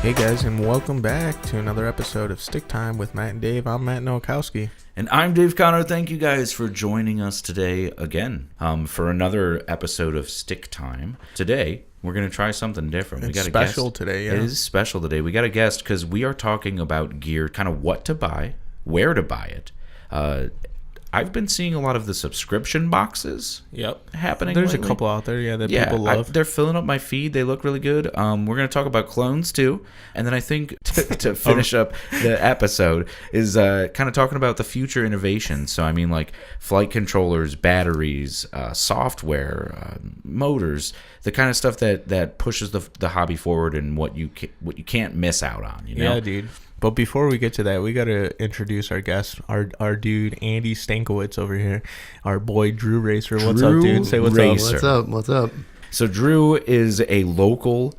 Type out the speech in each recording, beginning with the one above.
Hey guys, and welcome back to another episode of Stick Time with Matt and Dave. I'm Matt Nowakowski. And I'm Dave Connor. Thank you guys for joining us today again for another episode of Stick Time. Today, we're going to try something different. It's special today, yeah. It is special today. We got a guest because we are talking about gear, kind of what to buy, where to buy it. I've been seeing a lot of the subscription boxes happening. There's lately. A couple out there, that people love. They're filling up my feed. They look really good. We're going to talk about clones too. And then I think to finish up the episode is kind of talking about the future innovations. So I mean like flight controllers, batteries, software, motors, the kind of stuff that pushes the hobby forward and what you can't miss out on. You know? Yeah, dude. But before we get to that, we got to introduce our guest, our dude, Andy Stankewicz over here, our boy, Drew Racer. What's up, dude? Say what's up. What's up? So Drew is a local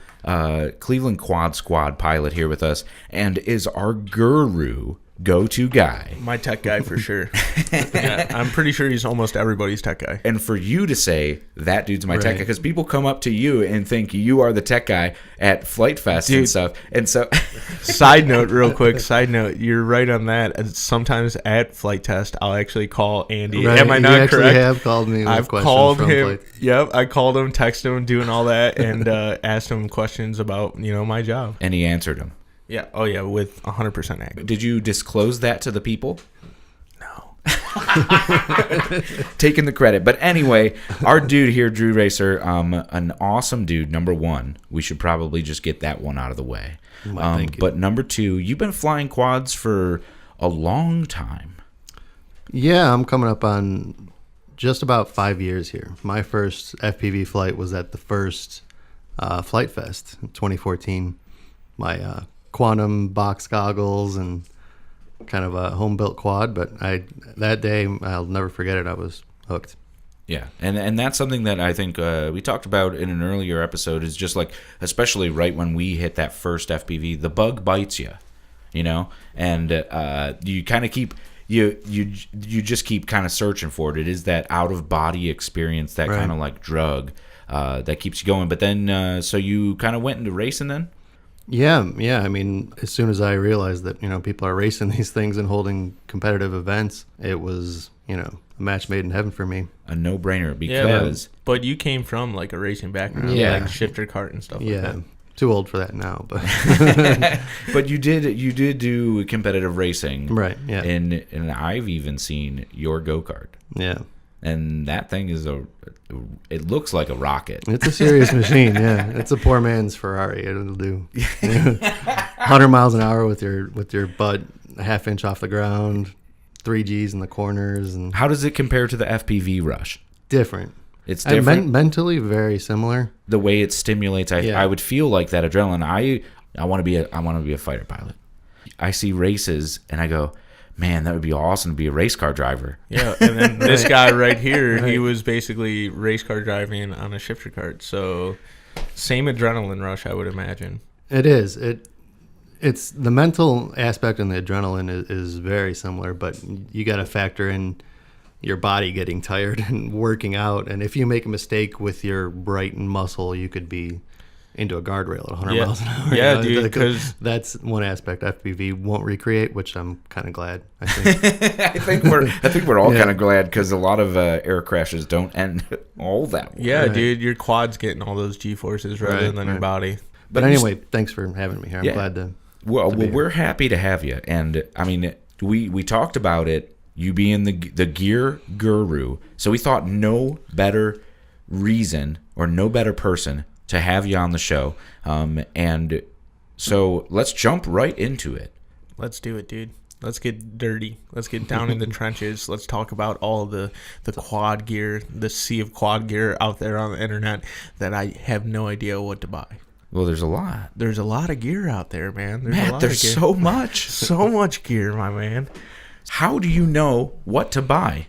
Cleveland Quad Squad pilot here with us and is our guru go-to guy. My tech guy for sure. Yeah, I'm pretty sure he's almost everybody's tech guy. And for you to say that dude's my tech guy, because people come up to you and think you are the tech guy at Flight Fest and stuff. And so, side note, you're right on that. And sometimes at Flight Test, I'll actually call Andy. Right. Am I not correct? You have called me with I've questions called from him. Flight. Yep, I called him, texted him, doing all that, and asked him questions about my job. And he answered them. Yeah. Oh, yeah. With 100% accuracy. Did you disclose that to the people? No. Taking the credit. But anyway, our dude here, Drew Racer, an awesome dude. Number one, we should probably just get that one out of the way. But number two, you've been flying quads for a long time. Yeah, I'm coming up on just about 5 years here. My first FPV flight was at the first Flight Fest in 2014. My quantum box goggles and kind of a home-built quad, but that day, I'll never forget it. I was hooked. Yeah, and that's something that I think we talked about in an earlier episode is just like, especially right when we hit that first FPV, the bug bites you, and you kind of keep, you just keep kind of searching for it. It is that out-of-body experience, that kind of like drug that keeps you going. But then, so you kind of went into racing then? Yeah. I mean, as soon as I realized that, people are racing these things and holding competitive events, it was, a match made in heaven for me. A no-brainer because... Yeah, but you came from like a racing background, like shifter cart and stuff like that. Yeah, too old for that now, but... But you did do competitive racing. Right, yeah. And I've even seen your go-kart. Yeah. And that thing is it looks like a rocket. It's a serious machine, yeah. It's a poor man's Ferrari. It'll do 100 miles an hour with your butt a half inch off the ground, 3 Gs in the corners. And how does it compare to the FPV Rush? Different. It's different. Mentally very similar. The way it stimulates, I would feel like that adrenaline. I want to be a fighter pilot. I see races and I go, man, that would be awesome to be a race car driver. Yeah, and then this guy right here, he was basically race car driving on a shifter cart. So same adrenaline rush, I would imagine. It is. It's the mental aspect and the adrenaline is very similar, but you got to factor in your body getting tired and working out. And if you make a mistake with your Brighton muscle, you could be into a guardrail at 100 miles an hour. Yeah, dude, because that's one aspect FPV won't recreate, which I'm kind of glad. I think. I think we're all kind of glad because a lot of air crashes don't end all that way. Yeah, dude, your quad's getting all those G-forces rather than your body. But anyway, thanks for having me here. I'm glad to. Well, we're happy to have you, and I mean, we talked about it. You being the gear guru, so we thought no better reason or no better person to have you on the show. And so let's jump right into it. Let's do it, dude. Let's get dirty. Let's get down in the trenches. Let's talk about all the quad gear, the sea of quad gear out there on the internet that I have no idea what to buy. Well, there's a lot. There's a lot of gear out there, man. There's so much. So much gear, my man. How do you know what to buy,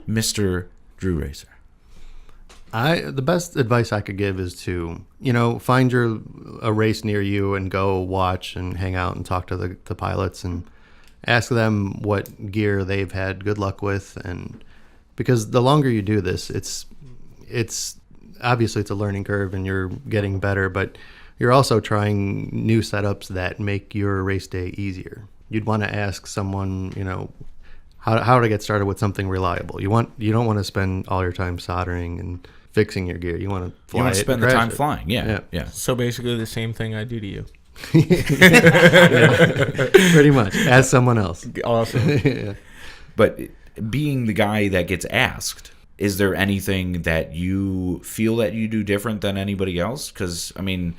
Mr. Drew Racer? The best advice I could give is to, find a race near you and go watch and hang out and talk to the pilots and ask them what gear they've had good luck with. And because the longer you do this, it's obviously it's a learning curve and you're getting better, but you're also trying new setups that make your race day easier. You'd want to ask someone, how to get started with something reliable. You don't want to spend all your time soldering and fixing your gear. You want to fly. You want to it spend and the time crash it. flying. Yeah. So basically the same thing I do to you. Pretty much. As someone else. Awesome. Yeah. But being the guy that gets asked, is there anything that you feel that you do different than anybody else? Because, I mean,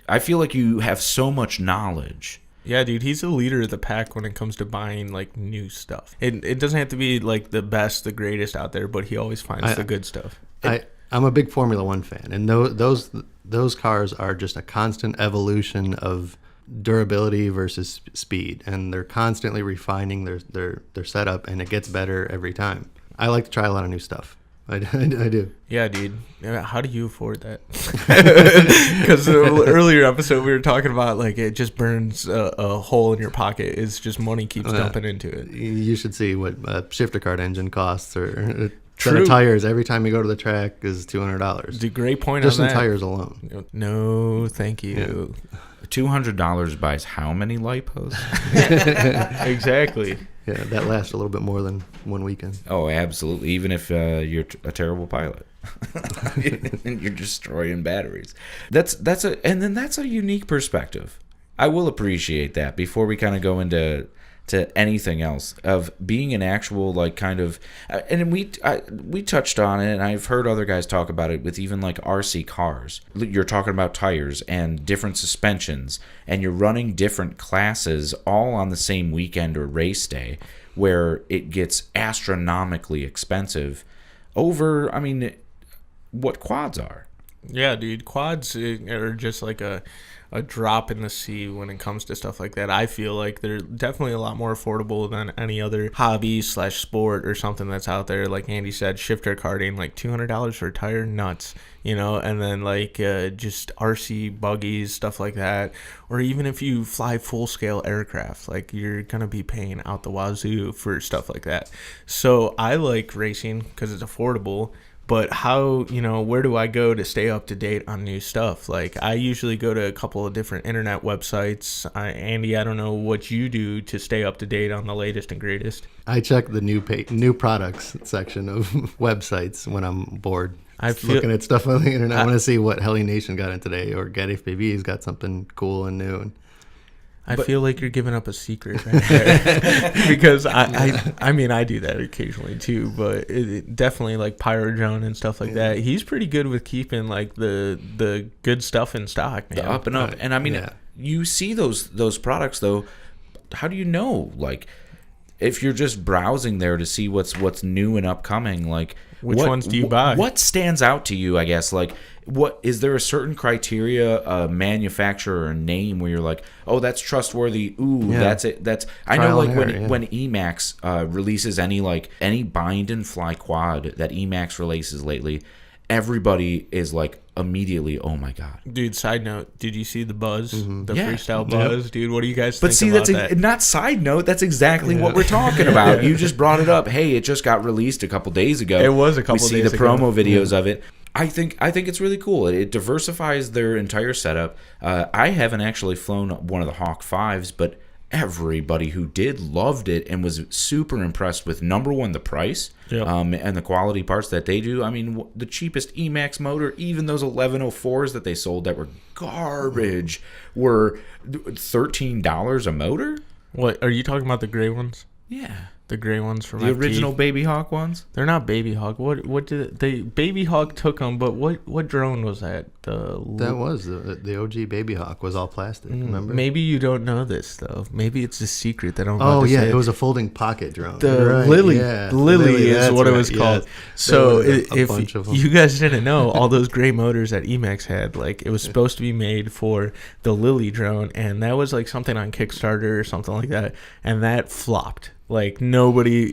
I feel like you have so much knowledge. Yeah, dude, he's the leader of the pack when it comes to buying, like, new stuff. It doesn't have to be, like, the best, the greatest out there, but he always finds the good stuff. I'm a big Formula One fan, and those cars are just a constant evolution of durability versus speed, and they're constantly refining their setup, and it gets better every time. I like to try a lot of new stuff. I do. Yeah, dude. How do you afford that? Because the earlier episode we were talking about, like, it just burns a hole in your pocket. It's just money keeps dumping into it. You should see what a shifter cart engine costs, or a set True. of tires every time you go to the track is $200. It's a great point Just on in that. tires alone. No, thank you. $200 buys how many lipos? Exactly. Yeah, that lasts a little bit more than one weekend. Oh, absolutely. Even if you're a terrible pilot and you're destroying batteries, that's a unique perspective. I will appreciate that before we kind of go into anything else of being an actual, like, kind of, and we touched on it, and I've heard other guys talk about it with even like RC cars. You're talking about tires and different suspensions, and you're running different classes all on the same weekend or race day, where it gets astronomically expensive over, I mean, what quads are. Yeah, dude. Quads are just like a drop in the sea when it comes to stuff like that. I feel like they're definitely a lot more affordable than any other hobby / sport or something that's out there. Like Andy said, shifter karting, like $200 for a tire, nuts, and then like just RC buggies, stuff like that. Or even if you fly full scale aircraft, like you're going to be paying out the wazoo for stuff like that. So I like racing because it's affordable. But how, where do I go to stay up to date on new stuff? Like, I usually go to a couple of different internet websites. Andy, I don't know what you do to stay up to date on the latest and greatest. I check the new products section of websites when I'm bored. Looking at stuff on the internet. I want to see what Heli Nation got in today, or Get FPV's got something cool and new. I feel like you're giving up a secret right there. Because I mean, I do that occasionally too, but it definitely like Pyrodrone and stuff like that. He's pretty good with keeping like the good stuff in stock, man. The up and up. And I mean, you see those products though. How do you know? Like, if you're just browsing there to see what's new and upcoming, like which ones do you buy? What stands out to you? I guess, like, what is there a certain criteria, a manufacturer or name where you're like, oh, that's trustworthy. Ooh, that's it. That's I know, like when Emax releases any bind and fly quad that Emax releases lately, everybody is like immediately, oh my god, dude. Side note, did you see the buzz, the Yeah. freestyle buzz, dude? What do you guys But think see, about that's that? not side note. That's exactly what we're talking about. You just brought it up. Hey, it just got released a couple days ago. It was a couple We see days the ago. promo videos of it. I think it's really cool. It diversifies their entire setup. I haven't actually flown one of the Hawk 5s, but everybody who did loved it and was super impressed with, number one, the price, and the quality parts that they do. I mean, the cheapest Emax motor, even those 1104s that they sold that were garbage, were $13 a motor. What are you talking about? The gray ones? Yeah. The gray ones from The FT? original Baby Hawk ones? They're not Baby Hawk. What did they? Baby Hawk took them, but what drone was that? That was the OG Baby Hawk was all plastic. Remember? Maybe you don't know this though. Maybe it's a secret that I'm about Oh to yeah, say. it was a folding pocket drone. The Right, Lily. yeah. Lily is that's what it right, was called. yes. So There was a if bunch of them. you guys didn't know, all those gray motors that Emax had, like it was supposed to be made for the Lily drone, and that was like something on Kickstarter or something like that, and that flopped. Like nobody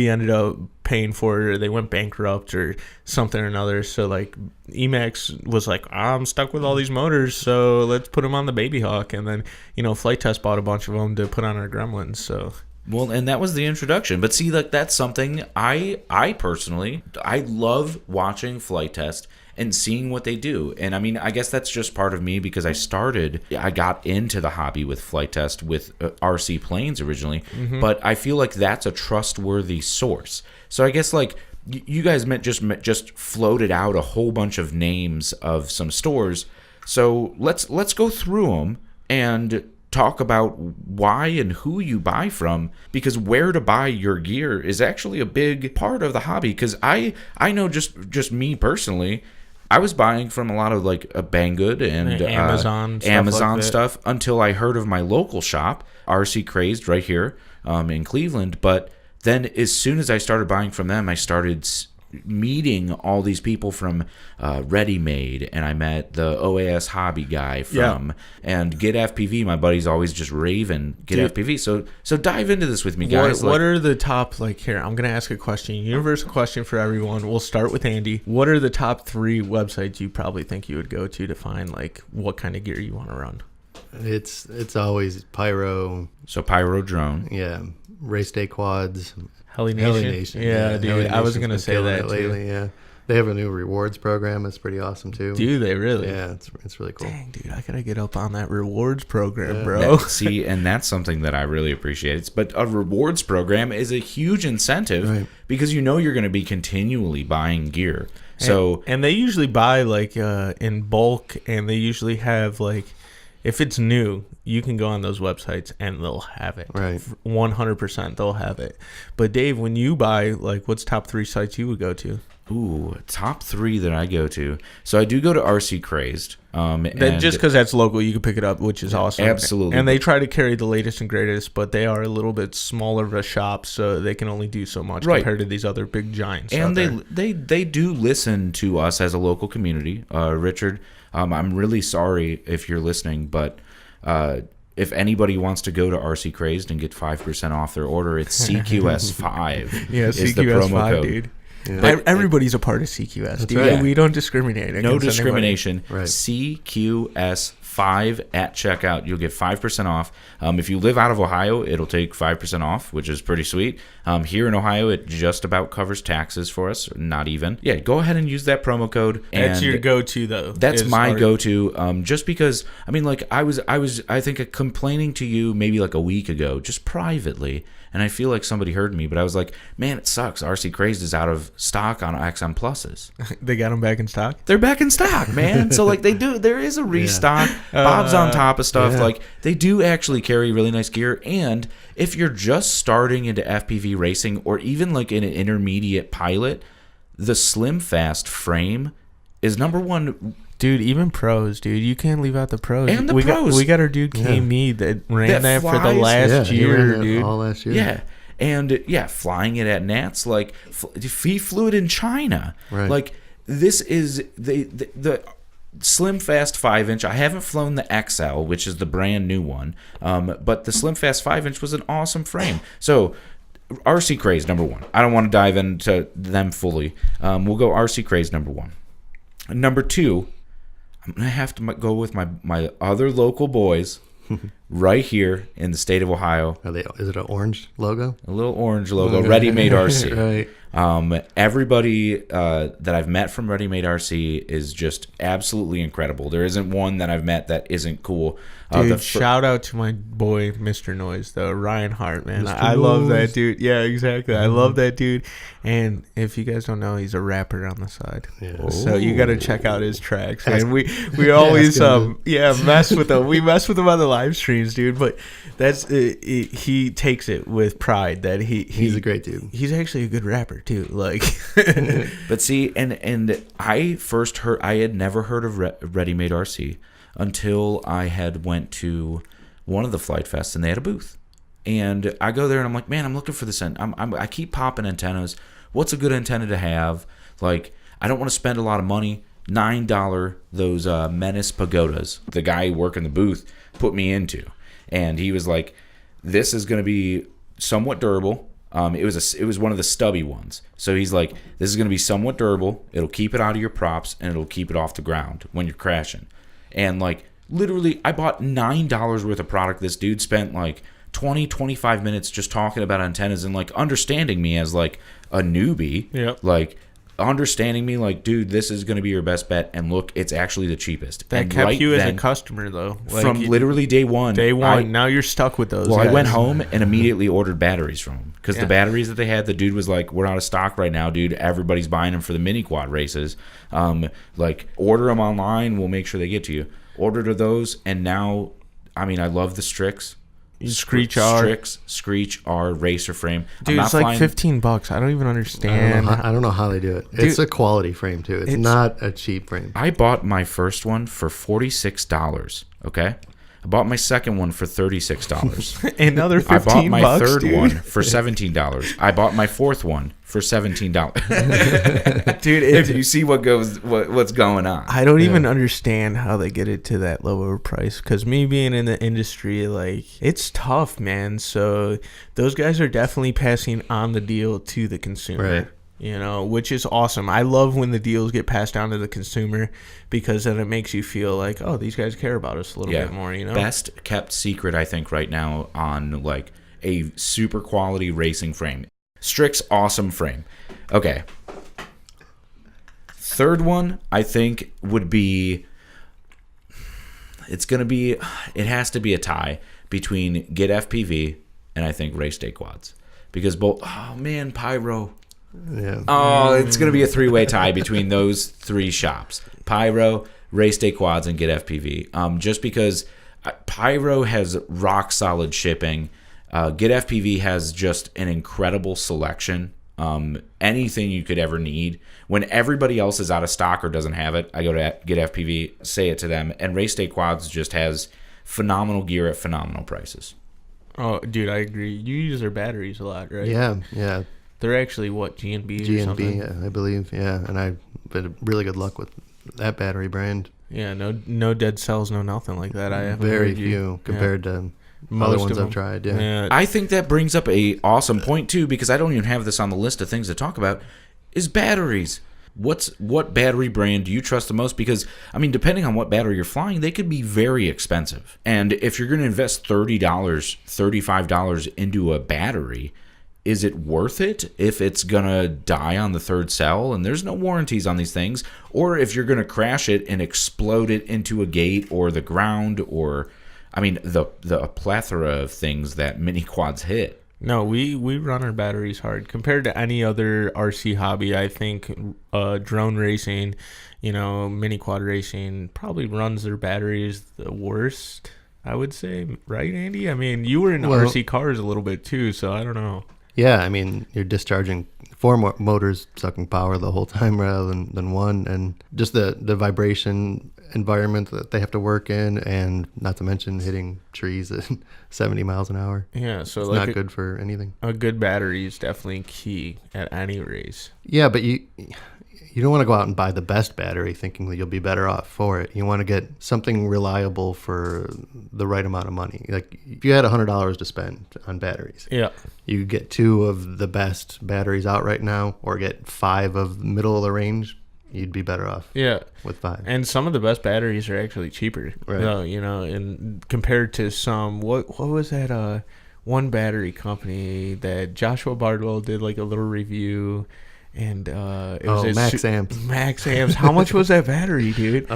ended up paying for it, or they went bankrupt or something or another. So like Emax was like, I'm stuck with all these motors, so let's put them on the Baby Hawk. And then Flight Test bought a bunch of them to put on our Gremlins. So Well, and that was the introduction. But see, like, that's something I personally, I love watching Flight Test and seeing what they do. And I mean, I guess that's just part of me because I got into the hobby with Flight Test with RC Planes originally, but I feel like that's a trustworthy source. So I guess like you guys just floated out a whole bunch of names of some stores. So let's go through them and talk about why and who you buy from, because where to buy your gear is actually a big part of the hobby. Because I know just me personally, I was buying from a lot of like Banggood and Amazon stuff until I heard of my local shop, RC Crazed, right here in Cleveland. But then as soon as I started buying from them, I started meeting all these people from Ready Made, and I met the OAS hobby guy from and Get FPV. My buddy's always just raving Get FPV. So dive into this with me, guys. What are the top, like, here, I'm going to ask a question, universal question for everyone. We'll start with Andy. What are the top 3 websites you probably think you would go to find like what kind of gear you want to run? It's always Pyro. So Pyro Drone. Yeah. Race Day Quads. Heli Nation. Yeah, dude. Heli I was Nation's going to been say killing that it lately, yeah. They have a new rewards program. It's pretty awesome, too. Do they really? Yeah, it's really cool. Dang, dude. I got to get up on that rewards program, bro. See, and that's something that I really appreciate. But a rewards program is a huge incentive because you know you're going to be continually buying gear. So and they usually buy like in bulk, and they usually have like, if it's new, you can go on those websites and they'll have it. Right. 100% they'll have it. But Dave, when you buy, like, what's top 3 sites you would go to? Ooh, top 3 that I go to. So I do go to RC Crazed. And just because that's local, you can pick it up, which is awesome. Absolutely. And they try to carry the latest and greatest, but they are a little bit smaller of a shop, so they can only do so much compared to these other big giants. And they do listen to us as a local community. Richard, I'm really sorry if you're listening, but if anybody wants to go to RC Crazed and get 5% off their order, it's CQS5. Yeah, is the promo code. Dude. Yeah. Everybody's a part of CQS, dude. Right. We don't discriminate. No discrimination. Right. CQS5 at checkout. You'll get 5% off. If you live out of Ohio, it'll take 5% off, which is pretty sweet. Here in Ohio, it just about covers taxes for us, not even. Yeah, go ahead and use that promo code. That's your go-to, though. That's my go-to. Just because, I mean, like I think complaining to you maybe like a week ago, just privately. And I feel like somebody heard me, but I was like, man, it sucks. RC Crazed is out of stock on XM Pluses. They got them back in stock? They're back in stock, man. So, like, there is a restock. Bob's on top of stuff. Like, they do actually carry really nice gear. And if you're just starting into FPV racing or even, like, in an intermediate pilot, the Slim Fast frame is number one. Dude, even pros, dude. You can't leave out the pros. And the pros. We got our dude K-Me that ran that for the last year, dude. All last year. Yeah. And, flying it at Nats, like, he flew it in China. Right. Like, this is the Slim Fast 5-inch. I haven't flown the XL, which is the brand new one. But the Slim Fast 5-inch was an awesome frame. So, RC Crazed, number 1. I don't want to dive into them fully. We'll go RC Crazed, number 1. Number 2, I'm going to have to go with my other local boys right here in the state of Ohio. Is it an orange logo? A little orange logo, Ready Made RC. Right. Everybody that I've met from Ready Made RC is just absolutely incredible. There isn't one that I've met that isn't cool. Dude, shout out to my boy, Mr. Noise, though, Ryan Hart, man. I love that dude. Yeah, exactly. I love that dude. And if you guys don't know, he's a rapper on the side. Yeah. So you got to check out his tracks. And we always mess with him. We mess with him on the live streams, dude. But that's he takes it with pride that he's a great dude. He's actually a good rapper too. Like, but see, and I had never heard of Ready Made RC until I had went to one of the Flight Fests and they had a booth. And I go there and I'm like, man, I'm looking for this. I keep popping antennas. What's a good antenna to have? Like, I don't want to spend a lot of money. $9 those Menace Pagodas. The guy working the booth put me into, and he was like, "This is going to be somewhat durable." It was one of the stubby ones. So he's like, "This is going to be somewhat durable. It'll keep it out of your props and it'll keep it off the ground when you're crashing." And like, literally, I bought $9 worth of product. This dude spent like 20-25 minutes just talking about antennas and like understanding me as like a newbie. Yep. Like, understanding me like, dude, this is going to be your best bet, and look, it's actually the cheapest. That and kept right you as a then, customer, though. from literally day one. Now you're stuck with those. Well, I went guys. home and immediately ordered batteries from him because the batteries that they had, the dude was like, "We're out of stock right now, dude. Everybody's buying them for the mini quad races. Like, order them online. We'll make sure they get to you." Ordered those, and now, I mean, I love the Strix. Screech R racer frame. Dude, it's like $15. I don't even understand. I don't know how they do it. It's a quality frame too. It's not a cheap frame. I bought my first one for $46. Okay, I bought my second one for $36. Another $15. I bought my bucks, third dude. one for $17. I bought my fourth one for $17. Dude, if you see what's going on, I don't even understand how they get it to that lower price. Because me being in the industry, like, it's tough, man. So those guys are definitely passing on the deal to the consumer. Right. You know, which is awesome. I love when the deals get passed down to the consumer, because then it makes you feel like, oh, these guys care about us a little bit more, you know? Best kept secret, I think, right now on, like, a super quality racing frame. Strix, awesome frame. Okay. Third one, I think, would be... It has to be a tie between Get FPV and, I think, Race Day Quads. Because both... Oh, man, Pyro... Yeah. Oh, it's going to be a three-way tie between those three shops. Pyro, Race Day Quads, and Get FPV. Just because Pyro has rock-solid shipping. Get FPV has just an incredible selection. Anything you could ever need. When everybody else is out of stock or doesn't have it, I go to Get FPV, say it to them. And Race Day Quads just has phenomenal gear at phenomenal prices. Oh, dude, I agree. You use their batteries a lot, right? Yeah. They're actually, what, G&B or something? I believe, yeah. And I've had really good luck with that battery brand. Yeah, no dead cells, no nothing like that. I have very few compared to other ones I've tried. Yeah. I think that brings up a awesome point too, because I don't even have this on the list of things to talk about. Is batteries. What battery brand do you trust the most? Because, I mean, depending on what battery you're flying, they could be very expensive. And if you're going to invest $30, $35 into a battery, is it worth it if it's going to die on the third cell and there's no warranties on these things? Or if you're going to crash it and explode it into a gate or the ground, or, I mean, the plethora of things that mini quads hit. No, we run our batteries hard. Compared to any other RC hobby, I think drone racing, mini quad racing probably runs their batteries the worst, I would say. Right, Andy? I mean, you were in RC cars a little bit too, so I don't know. Yeah, I mean, you're discharging 4 motors sucking power the whole time rather than one, and just the vibration environment that they have to work in, and not to mention hitting trees at 70 miles an hour. Yeah, so it's like not good for anything. A good battery is definitely key at any race. Yeah, but you don't want to go out and buy the best battery thinking that you'll be better off for it. You want to get something reliable for the right amount of money. Like, if you had $100 to spend on batteries, you could get 2 of the best batteries out right now, or get 5 of the middle of the range. You'd be better off with 5. And some of the best batteries are actually cheaper. Right. And compared to some, what was that one battery company that Joshua Bardwell did like a little review, and it was Max Amps. Max Amps. How much was that battery, dude?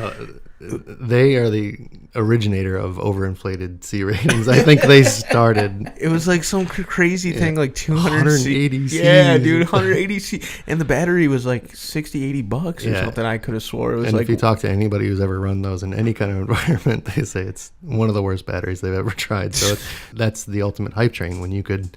They are the originator of overinflated C ratings. I think they started. It was like some crazy thing, like 180 C. Yeah, dude, 180 C. And the battery was like $60, $80 or something. I could have swore it was. And like, if you talk to anybody who's ever run those in any kind of environment, they say it's one of the worst batteries they've ever tried. So that's the ultimate hype train, when you could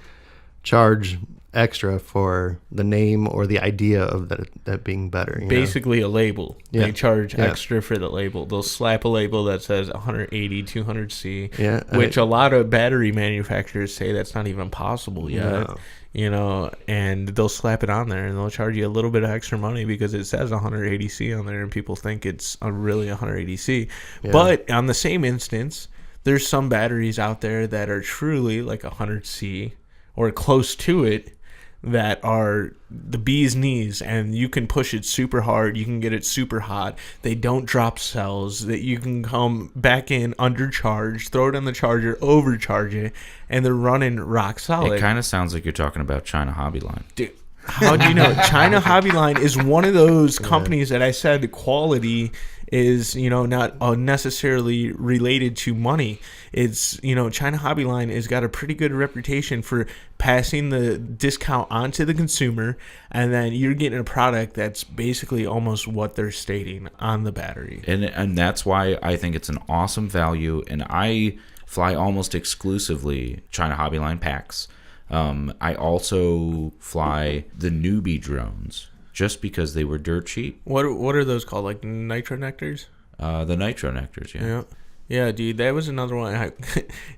charge extra for the name or the idea of that being better. Basically a label. Yeah. They charge extra for the label. They'll slap a label that says 180, 200C, which a lot of battery manufacturers say that's not even possible yet. No. And they'll slap it on there and they'll charge you a little bit of extra money because it says 180C on there and people think it's really 180C. Yeah. But on the same instance, there's some batteries out there that are truly like 100C or close to it, that are the bee's knees, and you can push it super hard, you can get it super hot, they don't drop cells, that you can come back in undercharged, throw it on the charger, overcharge it, and they're running rock solid. It kind of sounds like you're talking about China Hobby Line. Dude, How do you know? China Hobby Line is one of those companies that I said quality is, not necessarily related to money. It's, China Hobby Line has got a pretty good reputation for passing the discount on to the consumer, and then you're getting a product that's basically almost what they're stating on the battery. And that's why I think it's an awesome value, and I fly almost exclusively China Hobby Line packs. I also fly the newbie drones just because they were dirt cheap. What are those called? Like nitro nectars? The nitro nectars, yeah. Yeah, dude, that was another one.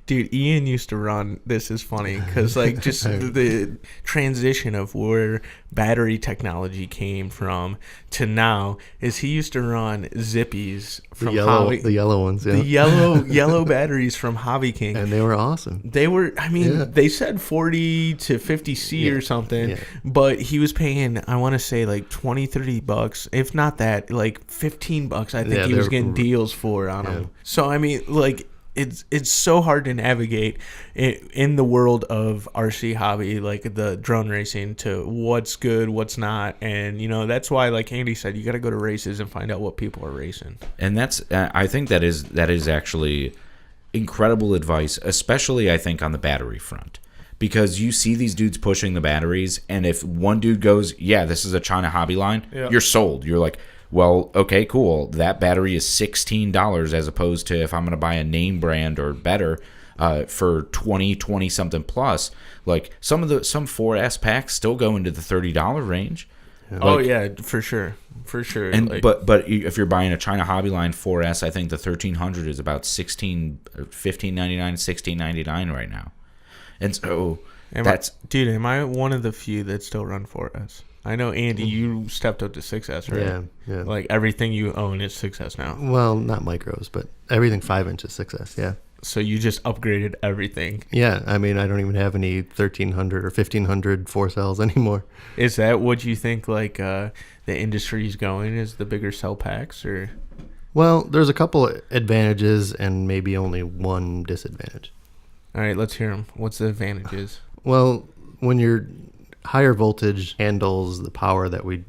Dude, Ian used to run. This is funny because, like, just the transition of where battery technology came from to now is he used to run Zippies from Hobby. The yellow ones, yeah. The yellow batteries from Hobby King. And they were awesome. They were, they said 40 to 50C or something, but he was paying, I want to say, like $20-$30, if not that, like $15. I think he was getting deals on them. So, it's so hard to navigate in the world of RC hobby, like the drone racing, to what's good, what's not. And, that's why, like Andy said, you got to go to races and find out what people are racing. And I think that is actually incredible advice, especially I think on the battery front. Because you see these dudes pushing the batteries, and if one dude goes, yeah, this is a China Hobby Line, you're sold. You're like, well, okay, cool. That battery is $16 as opposed to if I'm going to buy a name brand or better for 20 something plus. Like some 4S packs still go into the $30 range. For sure. And but if you're buying a China Hobby Line 4S, I think the 1300 is about $15.99, $16.99 right now. And so am I one of the few that still run 4S? I know, Andy, you stepped up to 6S, right? Yeah. Like everything you own is 6S now. Well, not micros, but everything 5-inch is 6S, yeah. So you just upgraded everything. Yeah, I don't even have any 1300 or 1500 4-cells anymore. Is that what you think, like, the industry's going, is the bigger cell packs, or? Well, there's a couple of advantages and maybe only one disadvantage. All right, let's hear them. What's the advantages? Well, when your higher voltage handles the power that we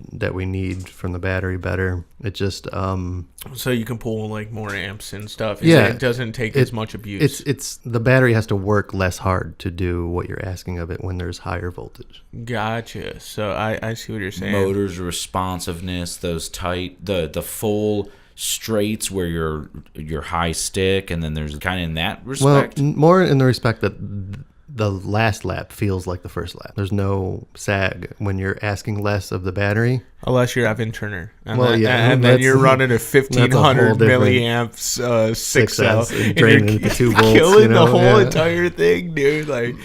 need from the battery better, it just so you can pull like more amps and stuff. It doesn't take as much abuse. It's the battery has to work less hard to do what you're asking of it when there's higher voltage. Gotcha. So I see what you're saying. Motors responsiveness, those tight, the full straights where you're high stick, and then there's kind of in that respect. Well, more in the respect that the last lap feels like the first lap. There's no sag when you're asking less of the battery. Unless you're Evan Turner. And then you're running a 1500 milliamps 6-cell. And draining the 2 volts. Killing the whole entire thing, dude. Like,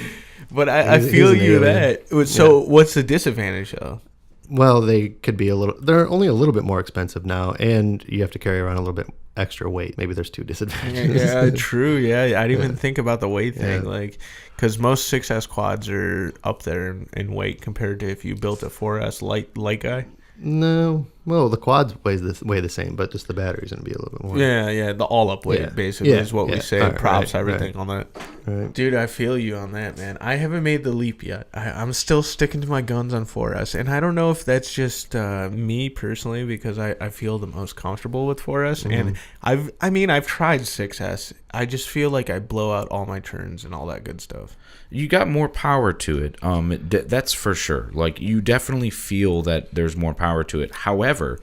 but I feel you that. So what's the disadvantage, though? Well, they're only a little bit more expensive now, and you have to carry around a little bit extra weight. Maybe there's 2 disadvantages. Yeah, true. Yeah, I didn't even think about the weight thing. Like, because most 6S quads are up there in weight compared to if you built a 4S light guy. No, well, the quads weigh the same, but just the battery's gonna be a little bit more. Yeah, the all up weight basically is what we say. Props, everything on that. Right. Dude, I feel you on that, man. I haven't made the leap yet. I'm still sticking to my guns on 4S, and I don't know if that's just me personally because I feel the most comfortable with 4S, and I've tried 6S. I just feel like I blow out all my turns and all that good stuff. You got more power to it. That's for sure. Like, you definitely feel that there's more power to it. However,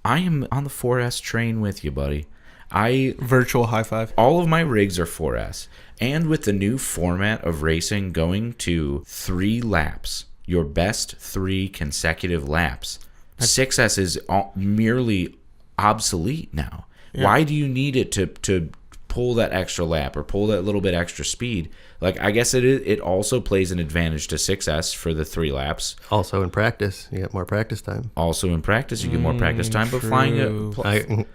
I am on the 4S train with you, buddy. Virtual high five. All of my rigs are 4S. And with the new format of racing going to 3 laps, your best 3 consecutive laps, 6S is merely obsolete now. Yeah. Why do you need it to pull that extra lap or pull that little bit extra speed? Like, I guess it also plays an advantage to 6S for the 3 laps. Also in practice, you get more practice time. You get more practice time, but flying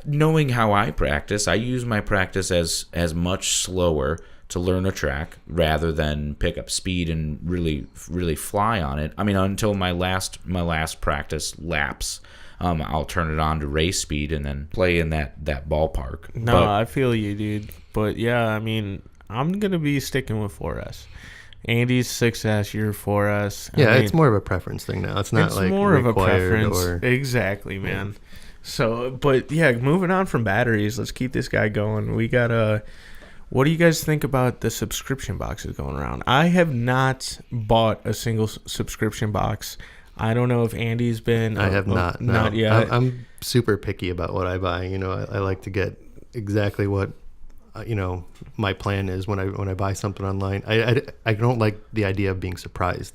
knowing how I practice, I use my practice as much slower to learn a track rather than pick up speed and really fly on it. I mean, until my last practice laps. I'll turn it on to race speed and then play in that ballpark. No, I feel you, dude. But yeah, I mean, I'm going to be sticking with 4S. Andy's success, you're for us. Yeah, it's more of a preference thing now. It's not it's like more of a required preference. Exactly, man. So, but yeah, moving on from batteries, let's keep this guy going. We got what do you guys think about the subscription boxes going around? I have not bought a single subscription box. I don't know if Andy's been. I have not. No. Not yet. I'm super picky about what I buy. You know, I like to get exactly what my plan is when I buy something online. I don't like the idea of being surprised.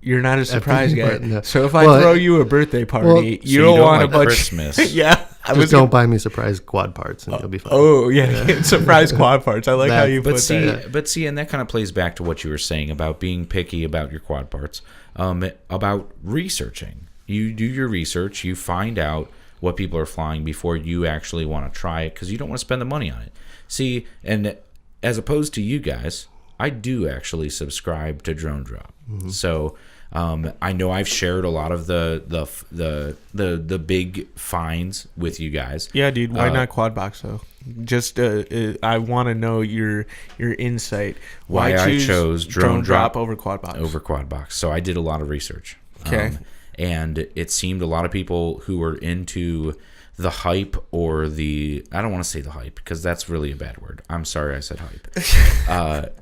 You're not a surprise guy. No. So if I throw you a birthday party, you don't want a bunch. Christmas. Yeah. Don't buy me surprise quad parts and you'll be fine. Oh, yeah. Surprise quad parts. I like how you put that. But see, and that kind of plays back to what you were saying about being picky about your quad parts, about researching. You do your research. You find out what people are flying before you actually want to try it because you don't want to spend the money on it. See, and as opposed to you guys, I do actually subscribe to Drone Drop. Mm-hmm. So I know I've shared a lot of the big finds with you guys. Yeah, dude. Why not quad box though? Just I want to know your insight. Why I chose Drone Drop over quad box. So I did a lot of research. Okay. And it seemed a lot of people who were into the hype or I don't want to say the hype because that's really a bad word. I'm sorry I said hype.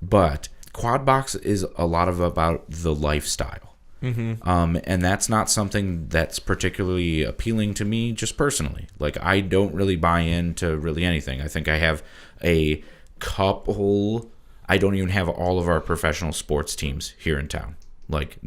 But quad box is a lot about the lifestyle. Mm-hmm. And that's not something that's particularly appealing to me just personally. Like, I don't really buy into really anything. I think I have a couple. I don't even have all of our professional sports teams here in town. Like,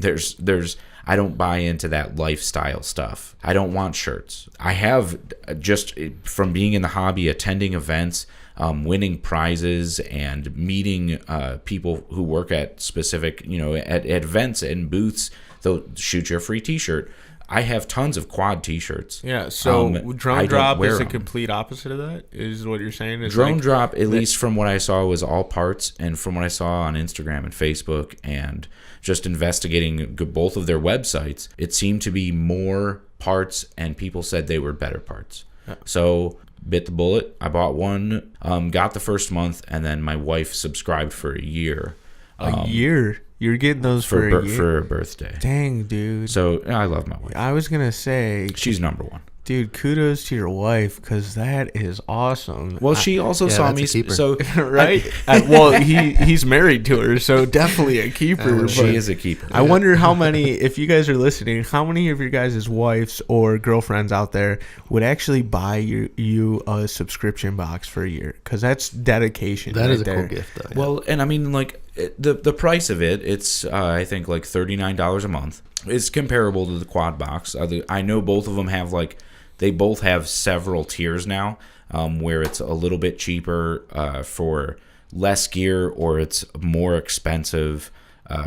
I don't buy into that lifestyle stuff. I don't want shirts. I have, just from being in the hobby, attending events, winning prizes and meeting people who work at specific, at events and booths, they'll shoot you a free t-shirt. I have tons of quad t-shirts. Yeah, so Drone Drop is a complete opposite of that, is what you're saying? Drone Drop, at least from what I saw, was all parts, and from what I saw on Instagram and Facebook and just investigating both of their websites, it seemed to be more parts, and people said they were better parts. Yeah. So bit the bullet. I bought one, got the first month, and then my wife subscribed for a year. A year? You're getting those for a year? For her birthday. Dang, dude. So I love my wife. I was going to say, she's number one. Dude, kudos to your wife because that is awesome. Well, she also saw me. So right? Well, he's married to her, so definitely a keeper. She is a keeper. I wonder how many, if you guys are listening, how many of your guys' wives or girlfriends out there would actually buy you a subscription box for a year? Because that's dedication. That is a cool gift, though. Yeah. Well, and I mean, like, the price of it's I think like $39 a month. It's comparable to the quad box. I know both of them have they both have several tiers now, where it's a little bit cheaper for less gear, or it's more expensive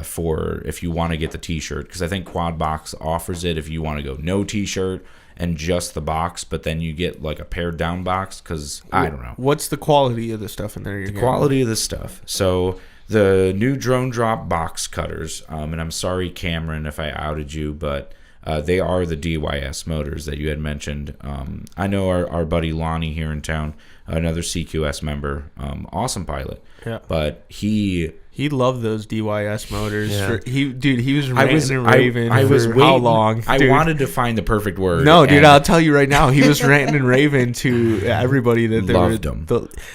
for if you want to get the t-shirt. Because I think quad box offers it if you want to go no t-shirt and just the box, but then you get like a pared down box. Because I don't know. What's the quality of the stuff in there? Quality of the stuff. So the new Drone Drop box cutters, and I'm sorry, Cameron, if I outed you, but they are the DYS motors that you had mentioned. I know our buddy Lonnie here in town, another CQS member, awesome pilot. Yeah. But he loved those DYS motors. Yeah. He was ranting and raving how long? I wanted to find the perfect word. No, dude, I'll tell you right now. He was ranting and raving to everybody that they loved them.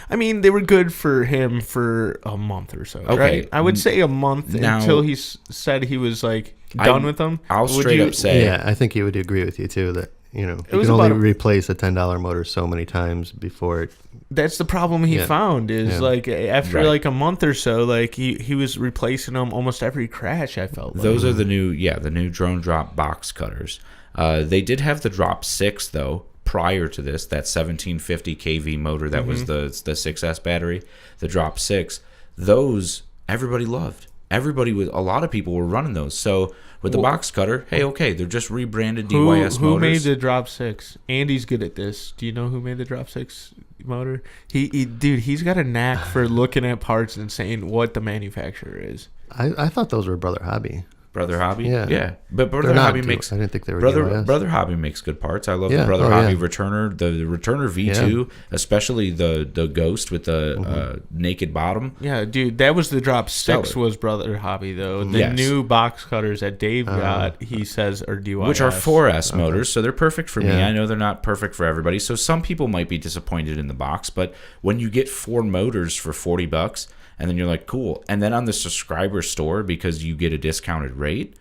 I mean, they were good for him for a month or so. Okay. Right? I would say a month until he said he was like done with them. I'll straight up say. Yeah, I think he would agree with you too that you can only replace a $10 motor so many times before it. That's the problem he found is like after like a month or so, like he was replacing them almost every crash. I felt those are the new Drone Drop box cutters. They did have the Drop 6 though prior to this, that 1750 kV motor that was the 6S battery. The Drop 6, those everybody loved. A lot of people were running those. So with the box cutter, they're just rebranded DYS motors. Who made the Drop 6? Andy's good at this. Do you know who made the Drop 6 motor? He's got a knack for looking at parts and saying what the manufacturer is. I thought those were Brother Hobby. Brother Hobby. Yeah. But Brother They're not Hobby du- makes. I didn't think they were Brother DOS. Brother Hobby makes good parts. I love Yeah. the Brother Oh, Hobby yeah. returner. The returner V2, especially the Ghost with the naked bottom. Yeah, dude, that was the drop. Six Stellar. was Brother Hobby though. The Yes. new box cutters that Dave got, he says, are DYS. Which are 4S motors, so they're perfect for me. Yeah. I know they're not perfect for everybody, so some people might be disappointed in the box. But when you get 4 motors for $40, and then you're like, cool, and then on the subscriber store, because you get a discounted rate,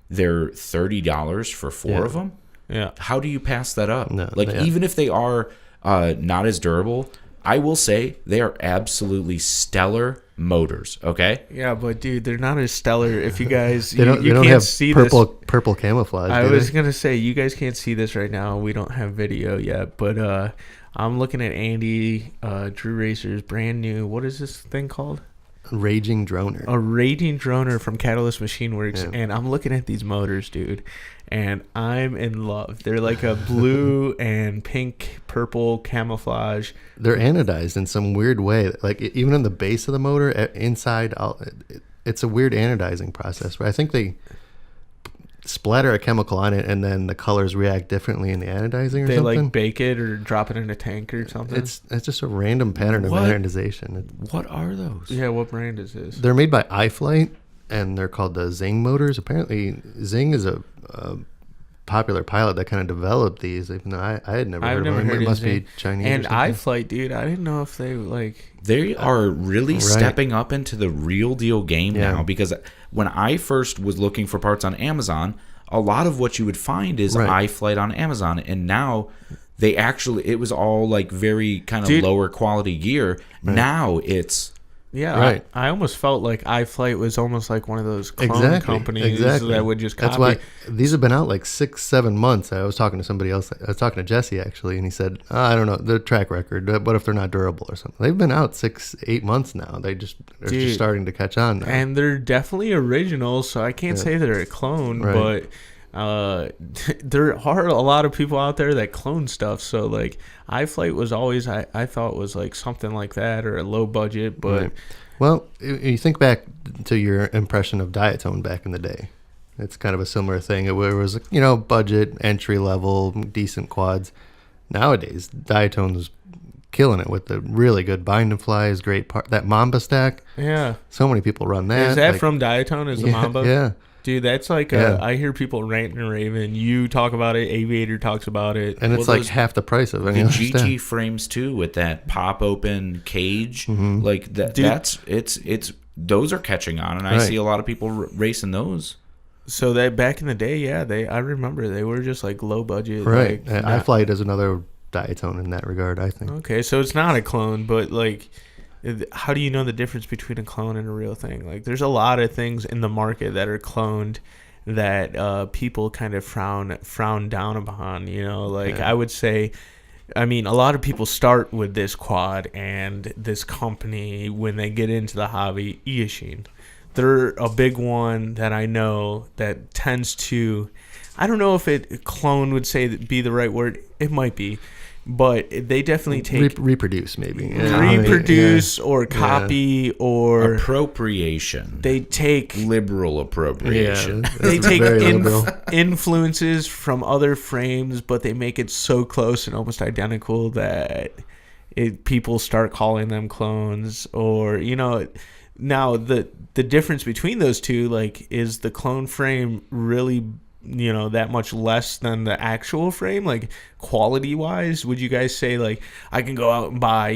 they're $30 for 4 of them. Yeah. How do you pass that up? No, like, yeah. even if they are not as durable, I will say they are absolutely stellar motors. Okay. Yeah, but dude, they're not as stellar. If you guys, They don't, you they don't can't have see purple camouflage. I do was they? gonna say you guys can't see this right now. We don't have video yet, but I'm looking at Andy Drew Racer's brand new. What is this thing called? Raging Droner. A Raging Droner from Catalyst Machine Works, Yeah. and I'm looking at these motors, dude, and I'm in love. They're like a blue and pink, purple camouflage. They're anodized in some weird way. Like even in the base of the motor, inside, it's a weird anodizing process. Where I think they splatter a chemical on it, and then the colors react differently in the anodizing or They something. like bake it or drop it in a tank or something. It's just a random pattern of What? anodization. What are those? Yeah, what brand is this? They're made by iFlight, and they're called the Zing motors. Apparently, Zing is a popular pilot that kind of developed these. Even though I had never I've heard never of them. heard It of must Zing. be Chinese. And or something. iFlight, dude, I didn't know if they like. They are really Right. stepping up into the real deal game Yeah. now, because when I first was looking for parts on Amazon, a lot of what you would find is Right. iFlight on Amazon, and now they actually, it was all like very kind of Dude. lower quality gear. Now it's Yeah, Right. I almost felt like iFlight was almost like one of those clone Exactly. companies Exactly. that would just copy. That's why these have been out like 6-7 months. I was talking to somebody else. I was talking to Jesse actually, and he said, I don't know, the track record. What if they're not durable or something? They've been out 6-8 months now. They're just Dude. starting to catch on now. And they're definitely original, so I can't say they're a clone, Right. but there are a lot of people out there that clone stuff. So like iFlight was always I thought was like something like that or a low budget, but Right. Well, you think back to your impression of Diatone back in the day. It's kind of a similar thing. It was, budget, entry level, decent quads. Nowadays, Diatone's killing it with the really good bind and flies, great part. That Mamba stack, yeah. so many people run that. Is that like- from Diatone? Is the yeah, Mamba? Yeah. Dude, that's like Yeah. I hear people ranting and raving. You talk about it. Aviator talks about it. And it's Well, like those- half the price of any the other GT stack. frames too, with that pop open cage. Mm-hmm. Like that, Dude. it's those are catching on, and I Right. see a lot of people racing those. So that back in the day, yeah, I remember they were just like low budget. Right. Like, not- iFlight is another Diatone in that regard, I think. Okay, so it's not a clone, but like, how do you know the difference between a clone and a real thing? Like, there's a lot of things in the market that are cloned that people kind of frown down upon. Like Yeah. I would say, I mean, a lot of people start with this quad and this company when they get into the hobby. Eachine, they're a big one that I know that tends to. I don't know if clone would be the right word. It might be, but they definitely take Reproduce, maybe. reproduce or copy or Appropriation. they take Liberal appropriation. Yeah. they That's take very liberal. influences from other frames, but they make it so close and almost identical that people start calling them clones. Or now the difference between those two, like, is the clone frame really that much less than the actual frame, like quality wise? Would you guys say like I can go out and buy a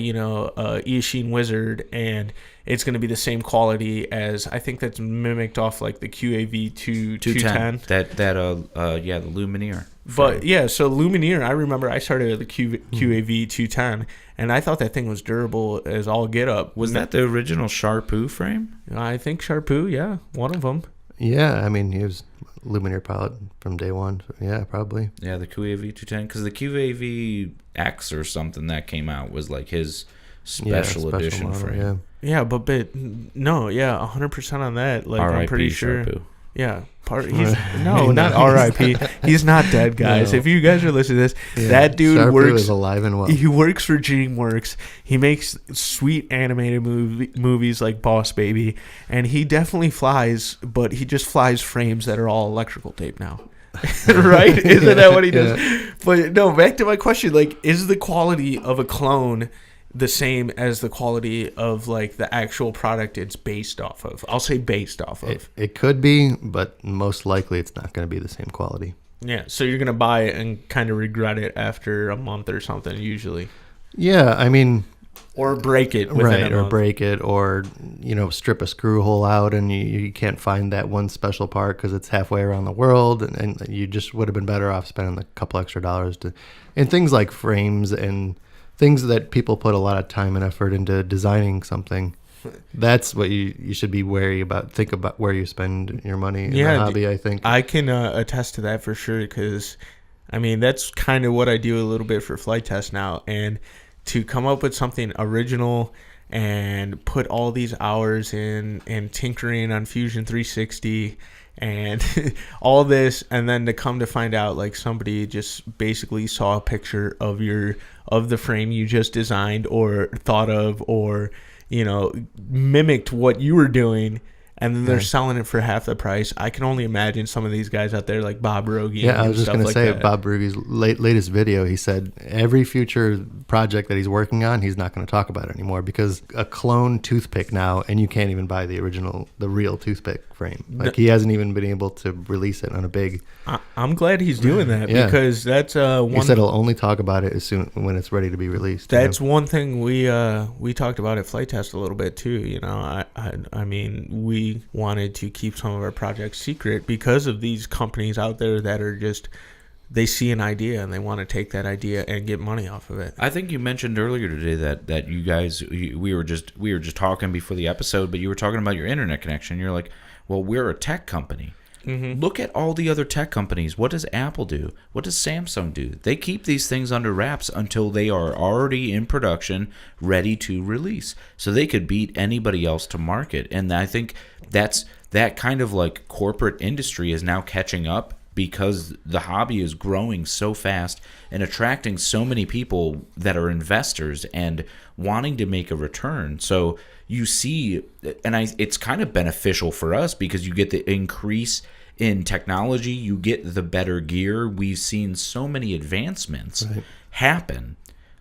Eachine Wizard and it's going to be the same quality as, I think that's mimicked off like the QAV 210? The Lumineer. But yeah, so Lumineer, I remember I started at the QAV 210 and I thought that thing was durable as all get up. Was that the original Sharpoo frame? I think Sharpoo, yeah, one of them. Yeah, I mean, he was Lumineer pilot from day one. So yeah, probably. Yeah, the QAV 210, because the QAV X or something that came out was like his special edition model, frame. Yeah. Yeah, but no, yeah, 100% on that. Like, I'm R.I.P. pretty sure. Sharpoo. Yeah, not R.I.P. He's not dead, guys. No. If you guys are listening to this, Yeah, that dude Sharpoo works. is alive and well. He works for DreamWorks. He makes sweet animated movies like Boss Baby, and he definitely flies, but he just flies frames that are all electrical tape now. Right? Isn't that what he does? Yeah. But no, back to my question. Like, is the quality of a clone the same as the quality of like the actual product it's based off of? I'll say based off of. It could be, but most likely it's not going to be the same quality. Yeah, so you're gonna buy it and kind of regret it after a month or something, usually, Yeah, I mean, or break it within right, a or month. break it, or strip a screw hole out, and you can't find that one special part because it's halfway around the world, and you just would have been better off spending a couple extra dollars and things like frames and things that people put a lot of time and effort into designing something. That's what you should be wary about. Think about where you spend your money in the hobby, I think. I can attest to that for sure, because I mean that's kind of what I do a little bit for Flight Test now, and to come up with something original and put all these hours in and tinkering on Fusion 360 and all this, and then to come to find out like somebody just basically saw a picture of the frame you just designed or thought of, or mimicked what you were doing, and then they're selling it for half the price. I can only imagine some of these guys out there like Bob Rogie. Yeah, I was just going to say, that. Bob Rugie's latest video, he said every future project that he's working on, he's not going to talk about it anymore because a clone toothpick now, and you can't even buy the real toothpick frame. Like, he hasn't even been able to release it on a big... I'm glad he's doing that, because that's one... He said he'll only talk about it when it's ready to be released. That's one thing we talked about at Flight Test a little bit too. I mean, we wanted to keep some of our projects secret because of these companies out there that are just, they see an idea and they want to take that idea and get money off of it. I think you mentioned earlier today that you guys, we were just talking before the episode, but you were talking about your internet connection. You're like, well, we're a tech company. Mm-hmm. Look at all the other tech companies. What does Apple do? What does Samsung do? They keep these things under wraps until they are already in production, ready to release, so they could beat anybody else to market. And I think that kind of like corporate industry is now catching up, because the hobby is growing so fast and attracting so many people that are investors and wanting to make a return. So you see, and it's kind of beneficial for us because you get the increase in technology, you get the better gear. We've seen so many advancements happen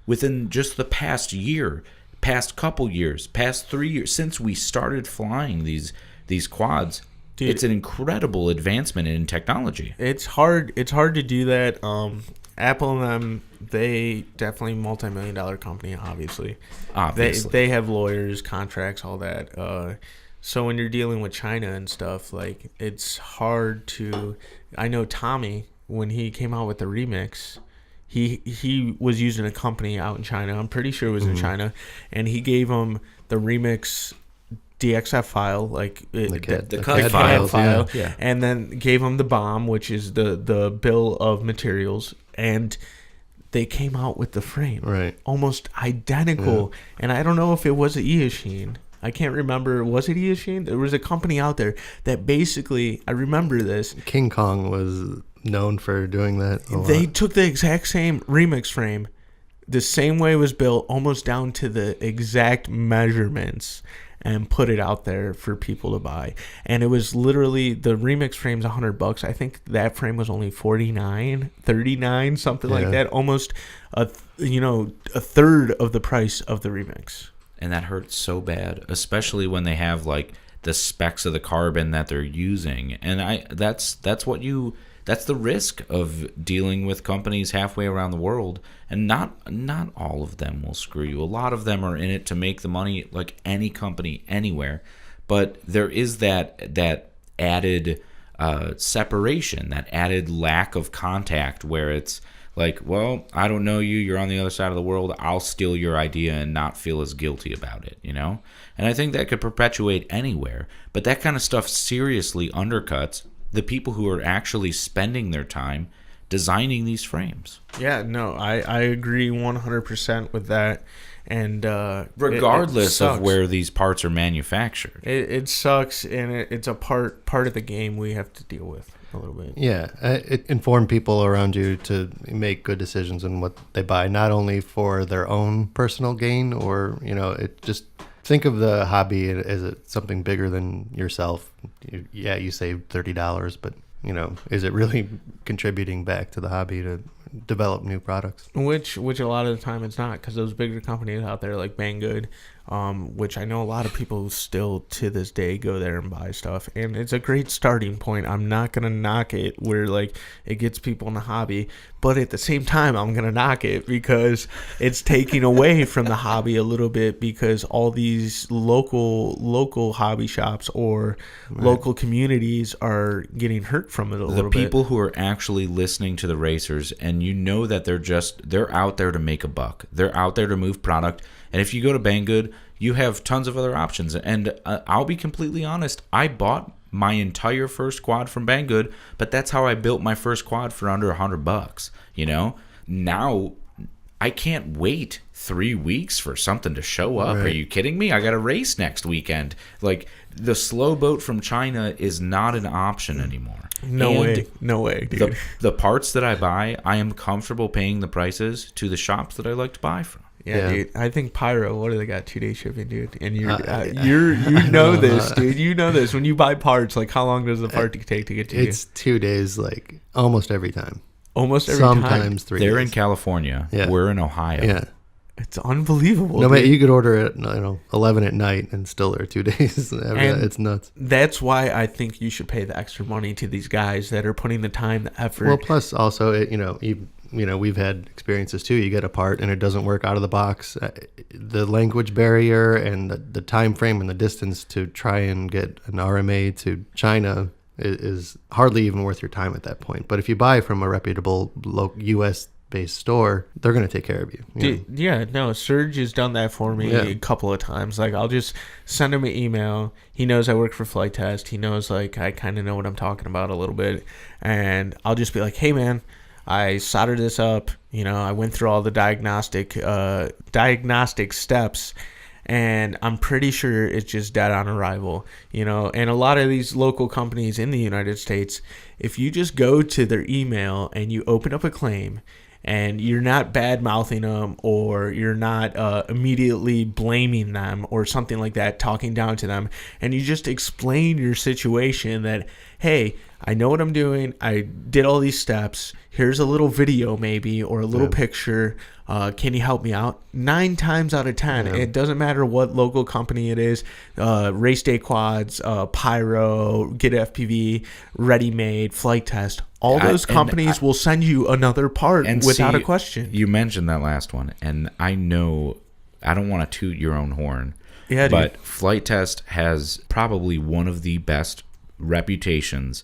within just the past year, past couple years, past 3 years, since we started flying these quads. Dude, it's an incredible advancement in technology. It's hard to do that. Apple and them, they definitely multi-million-dollar company, obviously. They have lawyers, contracts, all that. So when you're dealing with China and stuff, like, it's hard to... I know Tommy, when he came out with the remix, he was using a company out in China. I'm pretty sure it was in China. And he gave him the remix DXF file, like the CAD file, yeah. And then gave him the BOM, which is the bill of materials, and they came out with the frame, almost identical. And I don't know if it was a Eachine. I can't remember. Was it Eachine? There was a company out there that basically, I remember this. King Kong was known for doing that a lot. They took the exact same remix frame, the same way it was built, almost down to the exact measurements, and put it out there for people to buy. And it was literally, the remix frame's $100. I think that frame was only $49, $39, something like that. Almost a third of the price of the remix. And that hurts so bad, especially when they have like the specs of the carbon that they're using. And that's the risk of dealing with companies halfway around the world. And not all of them will screw you. A lot of them are in it to make the money, like any company anywhere. But there is that added separation, that added lack of contact, where it's like, well, I don't know you, you're on the other side of the world, I'll steal your idea and not feel as guilty about it, And I think that could perpetuate anywhere. But that kind of stuff seriously undercuts the people who are actually spending their time designing these frames. Yeah, no, I agree 100% with that. And regardless it of where these parts are manufactured, it sucks, and it's a part of the game we have to deal with a little bit. Yeah, it informed people around you to make good decisions on what they buy, not only for their own personal gain, or it just think of the hobby as something bigger than yourself. You saved $30, but is it really contributing back to the hobby to develop new products? Which a lot of the time it's not, because those bigger companies out there like Banggood, which I know a lot of people still to this day go there and buy stuff, and it's a great starting point. I'm not gonna knock it where like it gets people in the hobby, but at the same time I'm gonna knock it because it's taking away from the hobby a little bit, because all these local hobby shops or local communities are getting hurt from it a little bit. The people who are actually listening to the racers, and that they're out there to make a buck. They're out there to move product. And if you go to Banggood, you have tons of other options. And I'll be completely honest, I bought my entire first quad from Banggood, but that's how I built my first quad for under $100. Now I can't wait 3 weeks for something to show up. Right. Are you kidding me? I got a race next weekend. Like, the slow boat from China is not an option anymore. No way, dude. The parts that I buy, I am comfortable paying the prices to the shops that I like to buy from. Yeah, dude. I think Pyro, what do they got? 2-day shipping, dude. And you know this, dude. You know this. When you buy parts, like, how long does the part take to get to you? It's 2 days, like, almost every time. Almost every time. Sometimes 3 days. They're in California. Yeah. We're in Ohio. Yeah. It's unbelievable. No, mate, you could order it 11 at night and still there 2 days. It's nuts. That's why I think you should pay the extra money to these guys that are putting the time, the effort. Well, plus also, we've had experiences too. You get a part and it doesn't work out of the box. The language barrier and the time frame and the distance to try and get an RMA to China is hardly even worth your time at that point. But if you buy from a reputable U.S.-based store, they're going to take care of you. Dude, yeah, no, Serge has done that for me a couple of times. Like, I'll just send him an email. He knows I work for Flight Test. He knows, like, I kind of know what I'm talking about a little bit. And I'll just be like, hey, man, I soldered this up. I went through all the diagnostic steps, and I'm pretty sure it's just dead on arrival. And a lot of these local companies in the United States, if you just go to their email and you open up a claim, and you're not bad-mouthing them, or you're not immediately blaming them or something like that, talking down to them, and you just explain your situation that, hey, I know what I'm doing. I did all these steps. Here's a little video maybe, or a little picture. Can you help me out? 9 times out of 10, it doesn't matter what local company it is, Race Day Quads, Pyro, Get FPV, Ready Made, Flight Test. All those companies will send you another part without a question. You mentioned that last one, and I know I don't want to toot your own horn, but Flight Test has probably one of the best reputations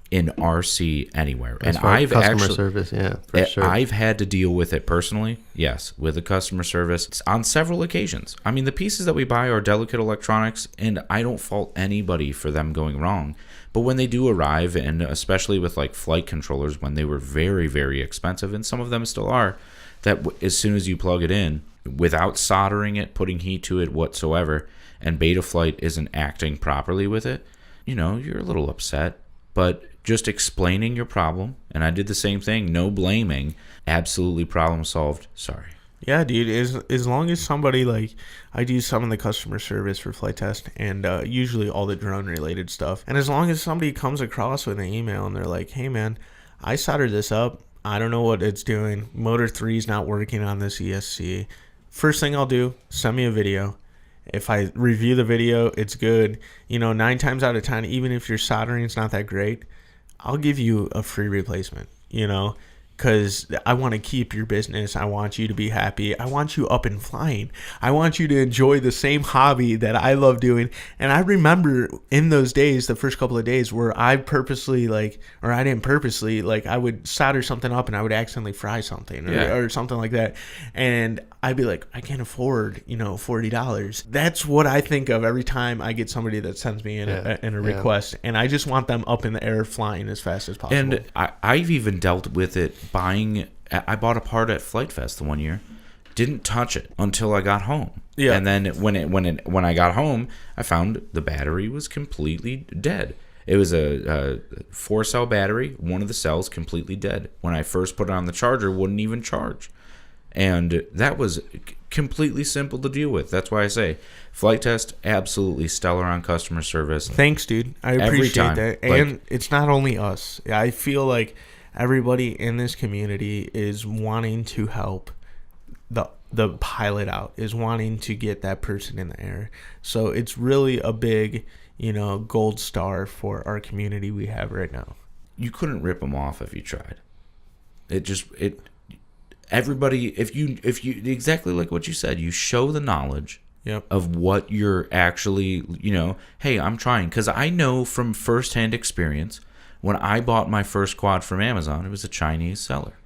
in RC anywhere. And I've customer service, for sure. I've had to deal with it personally, yes, with the customer service on several occasions. I mean, the pieces that we buy are delicate electronics, and I don't fault anybody for them going wrong. But when they do arrive, and especially with like flight controllers, when they were very, very expensive, and some of them still are, that as soon as you plug it in, without soldering it, putting heat to it whatsoever, and Betaflight isn't acting properly with it, you're a little upset. But just explaining your problem, and I did the same thing, no blaming, absolutely problem solved. Sorry. Yeah, dude, as long as somebody, like, I do some of the customer service for Flight Test, and usually all the drone-related stuff, and as long as somebody comes across with an email and they're like, hey, man, I soldered this up, I don't know what it's doing, motor 3 is not working on this ESC, first thing I'll do, send me a video. If I review the video, it's good. 9 times out of 10, even if your soldering is not that great, I'll give you a free replacement, because I want to keep your business. I want you to be happy. I want you up and flying. I want you to enjoy the same hobby that I love doing. And I remember in those days, the first couple of days, where I purposely, I didn't purposely, I would solder something up and I would accidentally fry something or something like that. And I'd be like, I can't afford, $40. That's what I think of every time I get somebody that sends me in a request. And I just want them up in the air flying as fast as possible. And I've even dealt with it I bought a part at Flight Fest the one year. Didn't touch it until I got home. Yeah. And then when I got home, I found the battery was completely dead. It was a 4-cell battery. One of the cells completely dead. When I first put it on the charger, wouldn't even charge. And that was completely simple to deal with. That's why I say Flight Test, absolutely stellar on customer service. Thanks, dude. I Every appreciate time. that. Like- And it's not only us. I feel like everybody in this community is wanting to help the pilot out, is wanting to get that person in the air. So it's really a big, gold star for our community we have right now. You couldn't rip them off if you tried. Everybody, if you exactly like what you said, you show the knowledge Yep. of what you're actually, hey, I'm trying. Because I know from firsthand experience, when I bought my first quad from Amazon, it was a Chinese seller.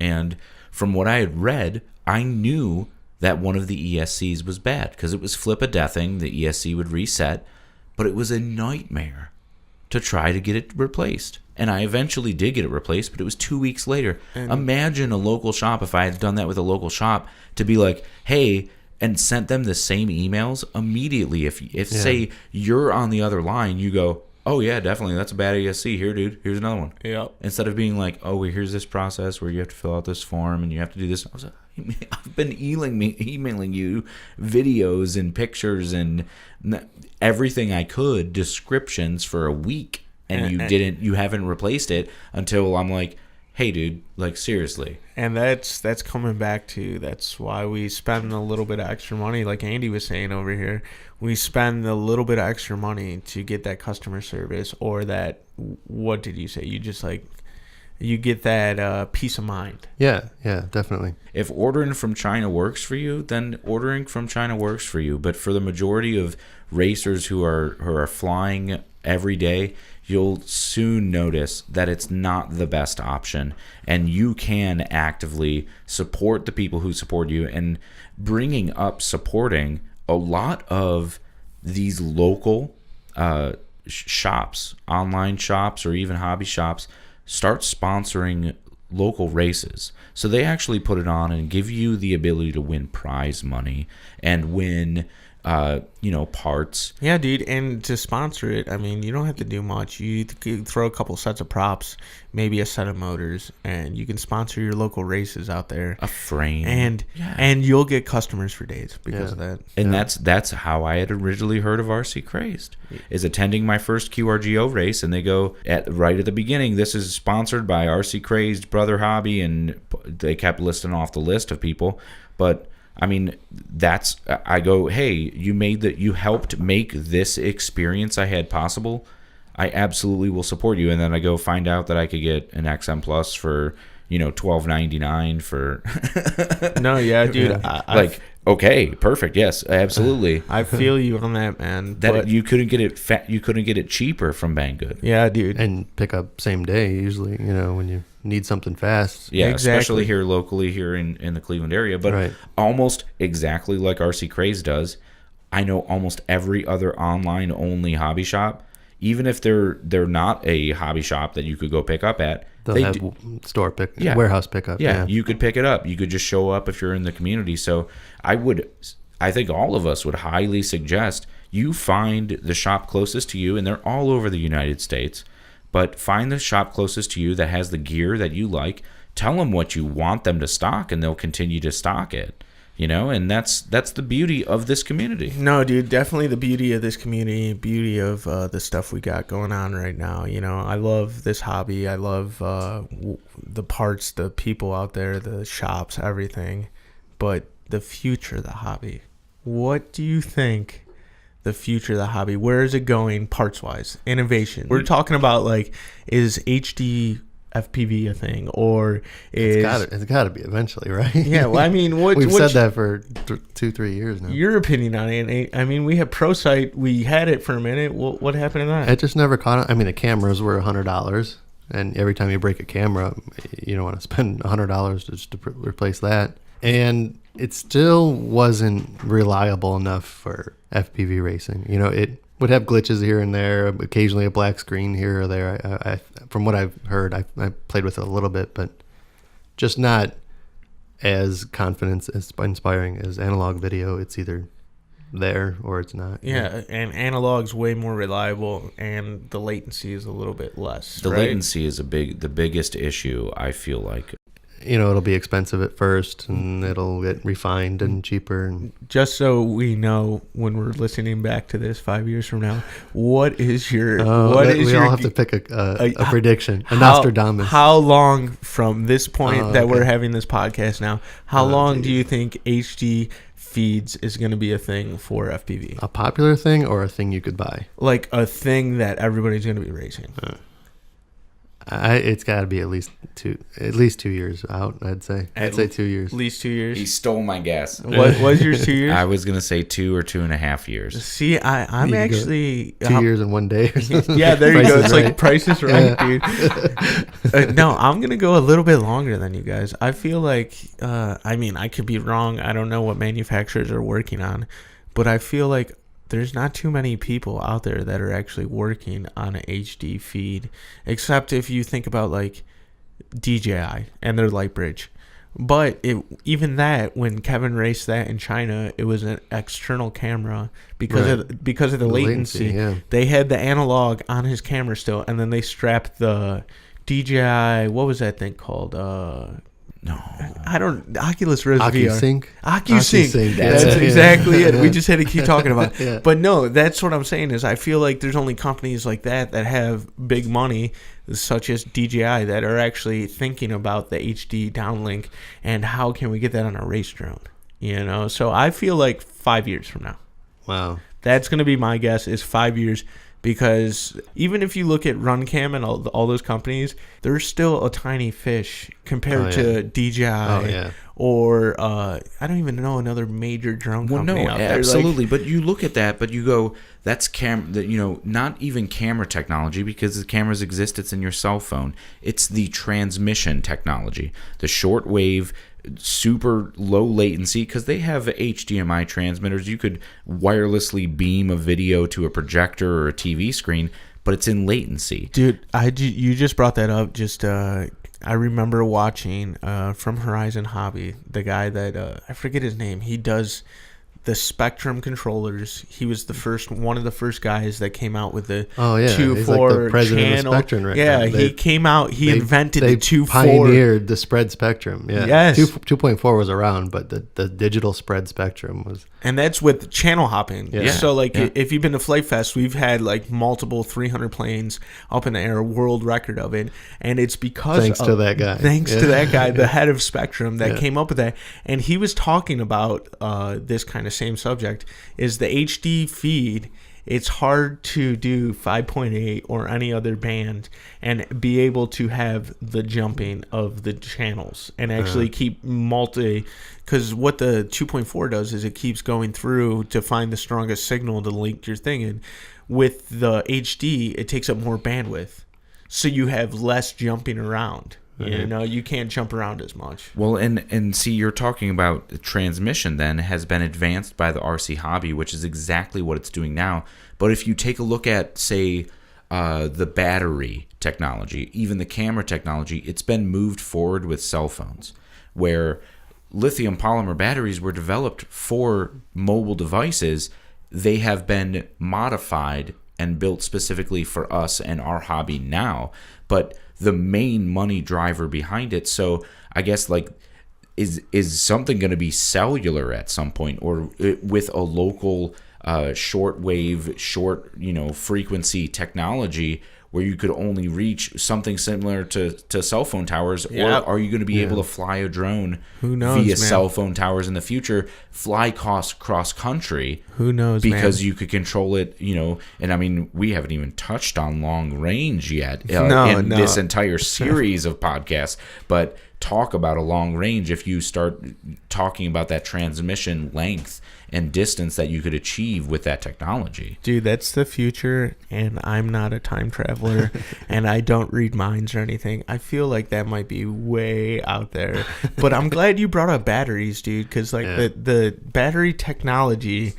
And from what I had read, I knew that one of the ESCs was bad because it was flip-a-deathing. The ESC would reset, but it was a nightmare to try to get it replaced. And I eventually did get it replaced, but it was 2 weeks later. Imagine a local shop, if I had done that with a local shop, to be like, hey, and sent them the same emails immediately. If say, you're on the other line, you go, oh, yeah, definitely, that's a bad ESC. Here, dude, here's another one. Yep. Instead of being like, oh, well, here's this process where you have to fill out this form and you have to do this. I was like, I've been emailing you videos and pictures and everything I could, descriptions for a week, and you haven't replaced it until I'm like, hey, dude, like, seriously. And that's coming back to, that's why we spend a little bit of extra money, like Andy was saying over here. We spend a little bit of extra money to get that customer service, or that, what did you say? You just like, you get that peace of mind. Yeah, definitely. If ordering from China works for you, then ordering from China works for you. But for the majority of racers who are flying every day, you'll soon notice that it's not the best option, and you can actively support the people who support you. And bringing up supporting a lot of these local shops, online shops, or even hobby shops, start sponsoring local races. So they actually put it on and give you the ability to win prize money and win parts. Yeah, dude, and to sponsor it, I mean, you don't have to do much. You could throw a couple sets of props, maybe a set of motors, and you can sponsor your local races out there. A frame. And you'll get customers for days because of that. And that's how I had originally heard of RC Crazed, is attending my first QRGO race, and they go right at the beginning, this is sponsored by RC Crazed, Brother Hobby, and they kept listing off the list of people. But I mean, I go, hey, you helped make this experience I had possible. I absolutely will support you. And then I go find out that I could get an XM Plus for, $12.99 for. No, yeah, dude. Okay, perfect. Yes, absolutely. I feel you on that, man. That you couldn't get it. You couldn't get it cheaper from Banggood. Yeah, dude. And pick up same day usually. When you need something fast. Yeah, exactly. Especially here locally, here in the Cleveland area. But right. Almost exactly like RC Craze does, I know almost every other online only hobby shop, even if they're not a hobby shop that you could go pick up at. They'll have warehouse pickup. Yeah, you could pick it up. You could just show up if you're in the community. So I think all of us would highly suggest you find the shop closest to you, and they're all over the United States. But find the shop closest to you that has the gear that you like. Tell them what you want them to stock, and they'll continue to stock it. And that's the beauty of this community. No, dude, definitely the beauty of this community, beauty of the stuff we got going on right now. I love this hobby. I love the parts, the people out there, the shops, everything. But the future of the hobby, what do you think the future of the hobby? Where is it going parts-wise? Innovation. We're talking about, is HD FPV a thing, or is it's got to be eventually, right? Yeah, well, I mean, we've said that for 2-3 years now. Your opinion on it? I mean, we have ProSight. We had it for a minute. What happened to that? It just never caught on. I mean, the cameras were $100, and every time you break a camera, you don't want to spend $100 just to replace that. And it still wasn't reliable enough for FPV racing. It would have glitches here and there, occasionally a black screen here or there. I from what I've heard, I played with it a little bit, but just not as confidence inspiring as analog video. It's either there or it's not. Yeah, and analog's way more reliable, and the latency is a little bit less. The right? latency is the biggest issue, I feel like. It'll be expensive at first, and it'll get refined and cheaper. And just so we know, when we're listening back to this 5 years from now, what is your? we your? all have to pick a prediction, a how, Nostradamus. How long from this point that okay. we're having this podcast now? How long do you think HD feeds is going to be a thing for FPV? A popular thing or a thing you could buy? Like a thing that everybody's going to be racing. It's got to be at least 2 years out. I'd say 2 years. At least 2 years. He stole my guess. What was yours? 2 years? I was gonna say 2 or 2.5 years. See, I'm actually 2 years and 1 day. Or something. Yeah, there you Price go. is It's Right. like Price is Right, dude. No, I'm gonna go a little bit longer than you guys. I feel like, I could be wrong. I don't know what manufacturers are working on, but I feel like there's not too many people out there that are actually working on an HD feed, except if you think about like DJI and their Light Bridge. But even that, when Kevin raced that in China, it was an external camera because of the latency. Yeah. They had the analog on his camera still, and then they strapped the DJI. What was that thing called? No, I don't. Oculus Rift VR. OcuSync. OcuSync. That's That's it. exactly it. Yeah. We just had to keep talking about it. Yeah. But no, that's what I'm saying is I feel like there's only companies like that have big money, such as DJI, that are actually thinking about the HD downlink and how can we get that on a race drone. So I feel like 5 years from now. Wow. That's going to be my guess is 5 years. Because even if you look at RunCam and all those companies, they're still a tiny fish compared to DJI or I don't even know another major drone company out there. Absolutely. But you look at that, but you go, that's not even camera technology, because the cameras exist. It's in your cell phone. It's the transmission technology, the shortwave, super low latency, because they have HDMI transmitters. You could wirelessly beam a video to a projector or a TV screen, but it's in latency. Dude, you just brought that up. I remember watching from Horizon Hobby, the guy that I forget his name. He does the Spectrum controllers. He was one of the first guys that came out with the 2.4 He's like the president channel. of Spectrum right yeah, now. He came out. He invented they the 2.4. pioneered the spread spectrum. Yeah. Yes. 2.4 was around, but the digital spread spectrum was. And that's with channel hopping. Yeah. So, if you've been to Flight Fest, we've had, multiple 300 planes up in the air, world record of it. And it's because Thanks to that guy. To that guy, the head of Spectrum that came up with that. And he was talking about this kind of same subject, is the HD feed. It's hard to do 5.8 or any other band and be able to have the jumping of the channels and actually keep because what the 2.4 does is it keeps going through to find the strongest signal to link your thing in. With the HD, it takes up more bandwidth, so you have less jumping around. You can't jump around as much. Well, and see, you're talking about the transmission then has been advanced by the RC hobby, which is exactly what it's doing now. But if you take a look at, say, the battery technology, even the camera technology, it's been moved forward with cell phones, where lithium polymer batteries were developed for mobile devices. They have been modified and built specifically for us and our hobby now. But the main money driver behind it, so I guess is something going to be cellular at some point, or with a local shortwave, frequency technology where you could only reach something similar to cell phone towers? Yeah. Or are you going to be able to fly a drone via cell phone towers in the future, fly cross country? Who knows, because you could control it, and I mean, we haven't even touched on long range yet this entire series of podcasts, but talk about a long range if you start talking about that transmission length and distance that you could achieve with that technology. Dude, that's the future, and I'm not a time traveler, and I don't read minds or anything. I feel like that might be way out there. But I'm glad you brought up batteries, dude, because the battery technology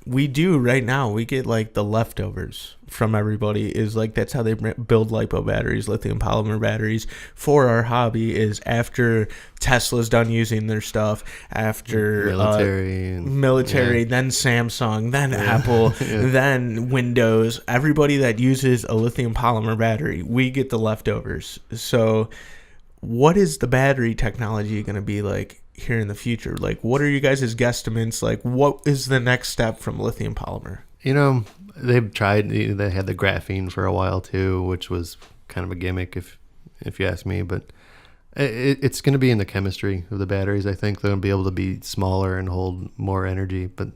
We do right now. We get like the leftovers from everybody. Is like that's how they build lipo batteries, lithium polymer batteries for our hobby. Is after Tesla's done using their stuff, after military, then Samsung, then Apple, then Windows. Everybody that uses a lithium polymer battery, we get the leftovers. So, what is the battery technology going to be like here in the future? Like, what are you guys' guesstimates? Like, what is the next step from lithium polymer? You know, they've tried. They had the graphene for a while too, which was kind of a gimmick, if you ask me. But it's going to be in the chemistry of the batteries. I think they're going to be able to be smaller and hold more energy. But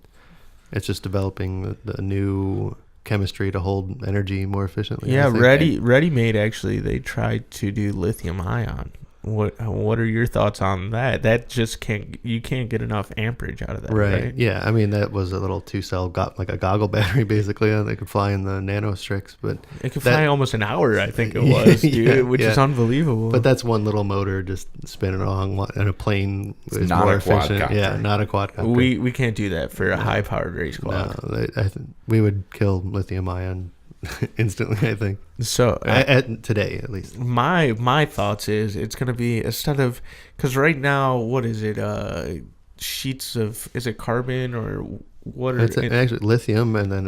it's just developing the new chemistry to hold energy more efficiently. Yeah, ready-made. Actually, they tried to do lithium ion. What are your thoughts on that? That just can't get enough amperage out of that, right? Yeah, I mean that was a little 2-cell like a goggle battery basically. They could fly in the nanostrix, but it could fly almost an hour, I think it was, dude, which is unbelievable. But that's one little motor just spinning along, and a plane is not more a efficient. quadcopter. Yeah, not a quadcopter. We can't do that for a high-powered race quad. No, we would kill lithium ion instantly, I think. So today, at least. My thoughts is it's going to be instead of, because right now, what is it? Sheets of, is it carbon or what? It's actually lithium, and then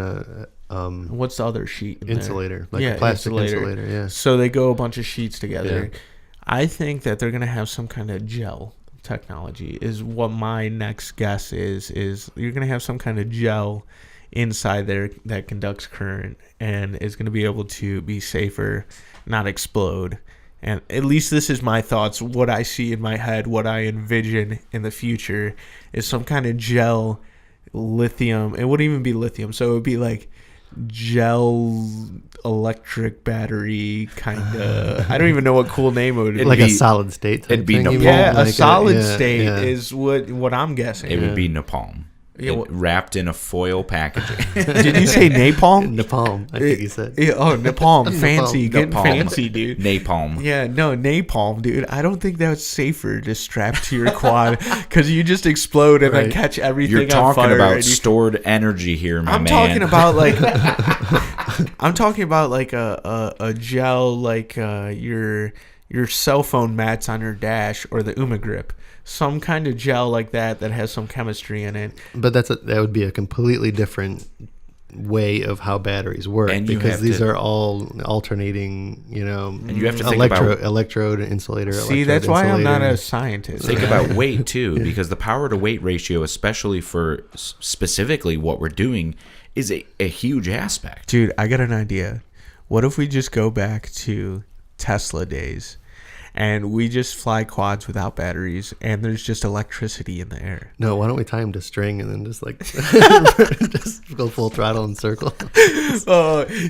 what's the other sheet? Insulator, like a plastic insulator. Yeah. So they go a bunch of sheets together. Yeah. I think that they're going to have some kind of gel technology. Is what my next guess is. Is you're going to have some kind of gel inside there that conducts current and is going to be able to be safer, not explode. And at least this is my thoughts. What I see in my head, what I envision in the future is some kind of gel lithium. It wouldn't even be lithium. So it would be like gel electric battery kind of. I don't even know what cool name it would be. Like a solid state. It'd be napalm. Yeah, a solid state is what I'm guessing. It would be napalm. Wrapped in a foil packaging. Did you say napalm? Napalm, I think you said. Napalm. Fancy. Getting Napalm. fancy, dude. Napalm. Yeah, no, napalm, dude. I don't think that's safer to strap to your quad because you just explode and then catch everything You're on fire. You're talking about stored energy here, my man. I'm talking about like a gel, like your cell phone mats on your dash or the Uma grip. Some kind of gel like that has some chemistry in it. But that would be a completely different way of how batteries work, and because these are all alternating, and you have to think about electrode insulator. See, that's why I'm not a scientist. Think about weight too, because the power to weight ratio, especially for specifically what we're doing, is a huge aspect. Dude, I got an idea. What if we just go back to Tesla days and we just fly quads without batteries and there's just electricity in the air? No, why don't we tie them to string and then just like just go full throttle and circle?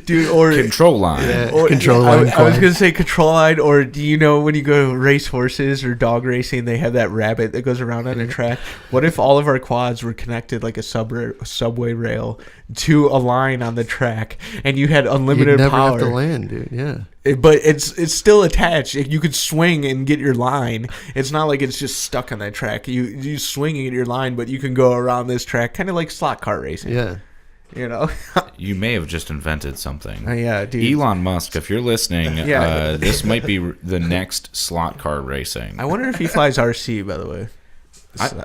Dude, or control line. Yeah, or, control line. I was going to say control line, or do you know when you go race horses or dog racing, they have that rabbit that goes around on a track? What if all of our quads were connected like a subway rail to a line on the track and you had unlimited You'd never power? have to land, dude. Yeah. But it's still attached. You could swing and get your line. It's not like it's just stuck on that track. You swing and get your line, but you can go around this track, kind of like slot car racing. Yeah. You may have just invented something. Yeah, dude. Elon Musk, if you're listening, this might be the next slot car racing. I wonder if he flies RC, by the way.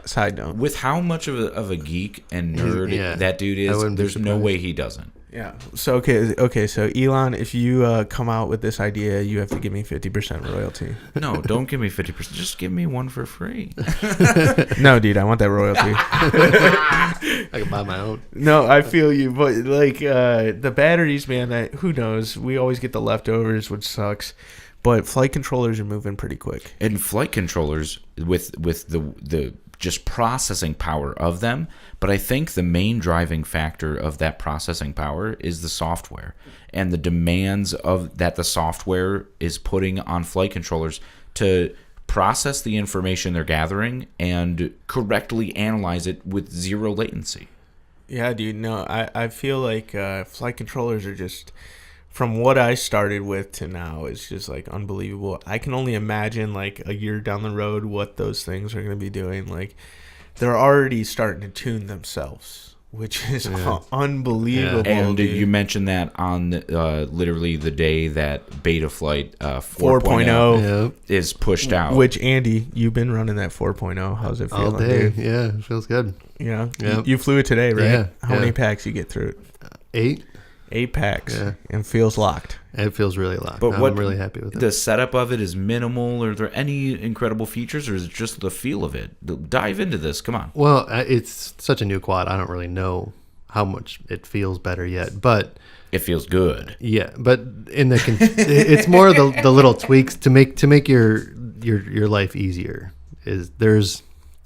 Side note. With how much of a geek and nerd that dude is, there's no way he doesn't. Yeah. So okay. So Elon, if you come out with this idea, you have to give me 50% royalty. No, don't give me 50%. Just give me one for free. No, dude, I want that royalty. I can buy my own. No, I feel you, but like the batteries, man. Who knows? We always get the leftovers, which sucks. But flight controllers are moving pretty quick. And flight controllers with the just processing power of them, but I think the main driving factor of that processing power is the software and the demands that the software is putting on flight controllers to process the information they're gathering and correctly analyze it with zero latency. Yeah, dude. No, I feel like flight controllers are just, from what I started with to now, is just like unbelievable. I can only imagine like a year down the road what those things are going to be doing. Like they're already starting to tune themselves. which is unbelievable. And dude. you mentioned that on literally the day that Beta Flight 4.0 Yep. is pushed out. Which, Andy, you've been running that 4.0. How's it feeling, All day. dude? Yeah, it feels good. Yeah. Yep. You flew it today, right? Yeah, How yeah. many packs you get through it? 8. 8 packs. Yeah. And feels locked. It feels really locked. But I'm really happy with it. The setup of it is minimal. Are there any incredible features, or is it just the feel of it? Dive into this. Come on. Well, it's such a new quad. I don't really know how much it feels better yet, but It feels good. yeah. But in the it's more the little tweaks to make your life easier. There's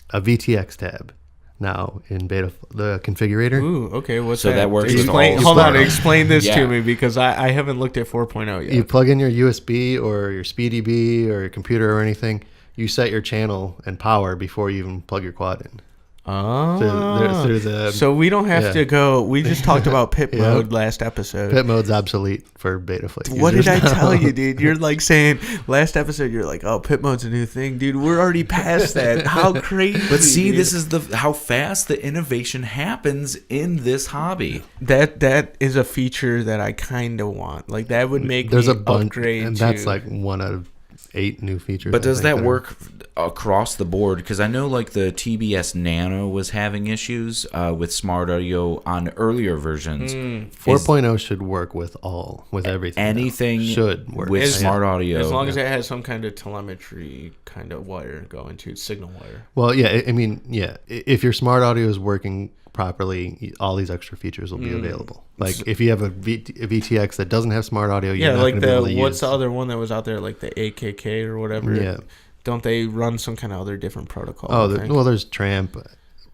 a VTX tab now in beta, the configurator. Ooh, okay. What's So that works with Explain, all hold on. smart. Explain this Yeah. to me because I haven't looked at 4.0 yet. You plug in your USB or your SpeedyB or your computer or anything. You set your channel and power before you even plug your quad in. Oh. Through the So we don't have yeah. to go. We just talked about pit Yeah. mode last episode. pit mode's obsolete for beta flight. What did I users now. tell you, dude? You're like saying last episode. You're like, oh, pit mode's a new thing, dude. We're already past that. How crazy! But see, dude. this is how fast the innovation happens in this hobby. that is a feature that I kind of want. Like that would make There's me a bunch, upgrade. and that's to- like 1 out of 8 new features. But I does think, that are- work across the board? Because I know like the TBS Nano was having issues with smart audio on earlier versions. 4.0 should work with everything. now. Anything should work with As- smart audio. as long as it has some kind of telemetry kind of wire going to signal wire. Well, yeah. I mean, yeah. If your smart audio is working properly, all these extra features will be available. Like if you have a VTX that doesn't have smart audio, you're Yeah, not like going to be able to what's use. the other one that was out there, like the AKK or whatever? Yeah. Don't they run some kind of other different protocol? Oh, I think? well, there's Tramp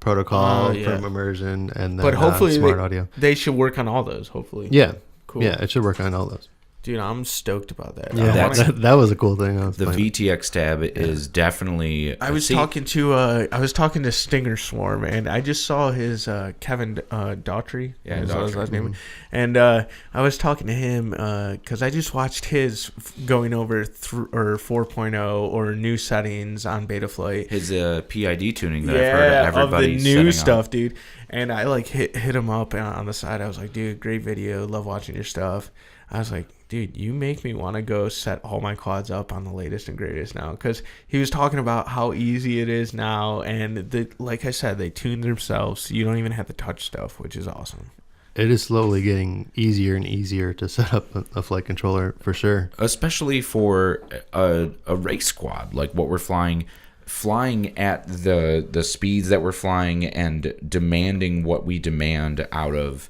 protocol Oh, yeah. from immersion, and then But hopefully smart audio. they should work on all those. Hopefully, Yeah, cool. yeah, it should work on all those. Dude, I'm stoked about that. Yeah, that's- that was a cool thing. I was the playing. VTX tab is definitely. I was talking to Stinger Swarm, and I just saw his Kevin Daughtry. Yeah, is that his Daughtry. last name. And I was talking to him because I just watched his going over 4.0 or new settings on Betaflight. his PID tuning that I've heard everybody of the new stuff, dude. And I like hit him up on the side. I was like, dude, great video, love watching your stuff. I was like, dude, you make me want to go set all my quads up on the latest and greatest now, because he was talking about how easy it is now, and like I said, they tune themselves, so you don't even have to touch stuff, which is awesome. It is slowly getting easier and easier to set up a flight controller for sure. Especially for a race squad like what we're flying at the speeds that we're flying and demanding what we demand out of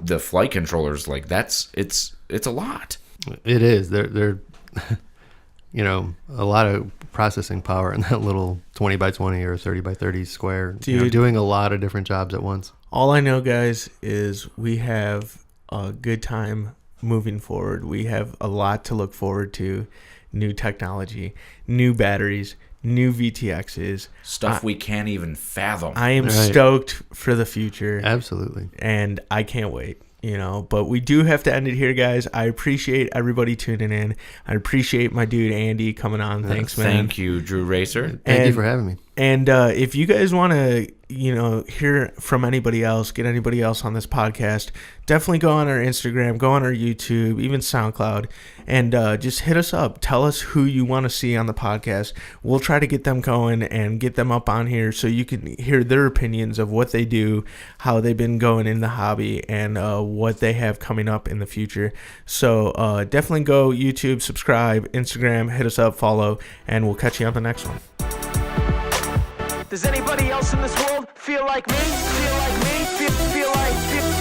the flight controllers. Like it's a lot. It is. They're a lot of processing power in that little 20 by 20 or 30 by 30 square. Dude. Doing a lot of different jobs at once. All I know, guys, is we have a good time moving forward. We have a lot to look forward to. New technology, new batteries, new VTXs. Stuff we can't even fathom. I am Right. stoked for the future, Absolutely. and I can't wait. But we do have to end it here, guys. I appreciate everybody tuning in. I appreciate my dude Andy coming on. Thanks, man. Thank you, Drew Racer. Thank you And- for having me. And if you guys want to, hear from anybody else, get anybody else on this podcast, definitely go on our Instagram, go on our YouTube, even SoundCloud, and just hit us up. Tell us who you want to see on the podcast. We'll try to get them going and get them up on here so you can hear their opinions of what they do, how they've been going in the hobby, and what they have coming up in the future. So definitely go YouTube, subscribe, Instagram, hit us up, follow, and we'll catch you on the next one. Does anybody else in this world feel like me? Feel like me? Feel like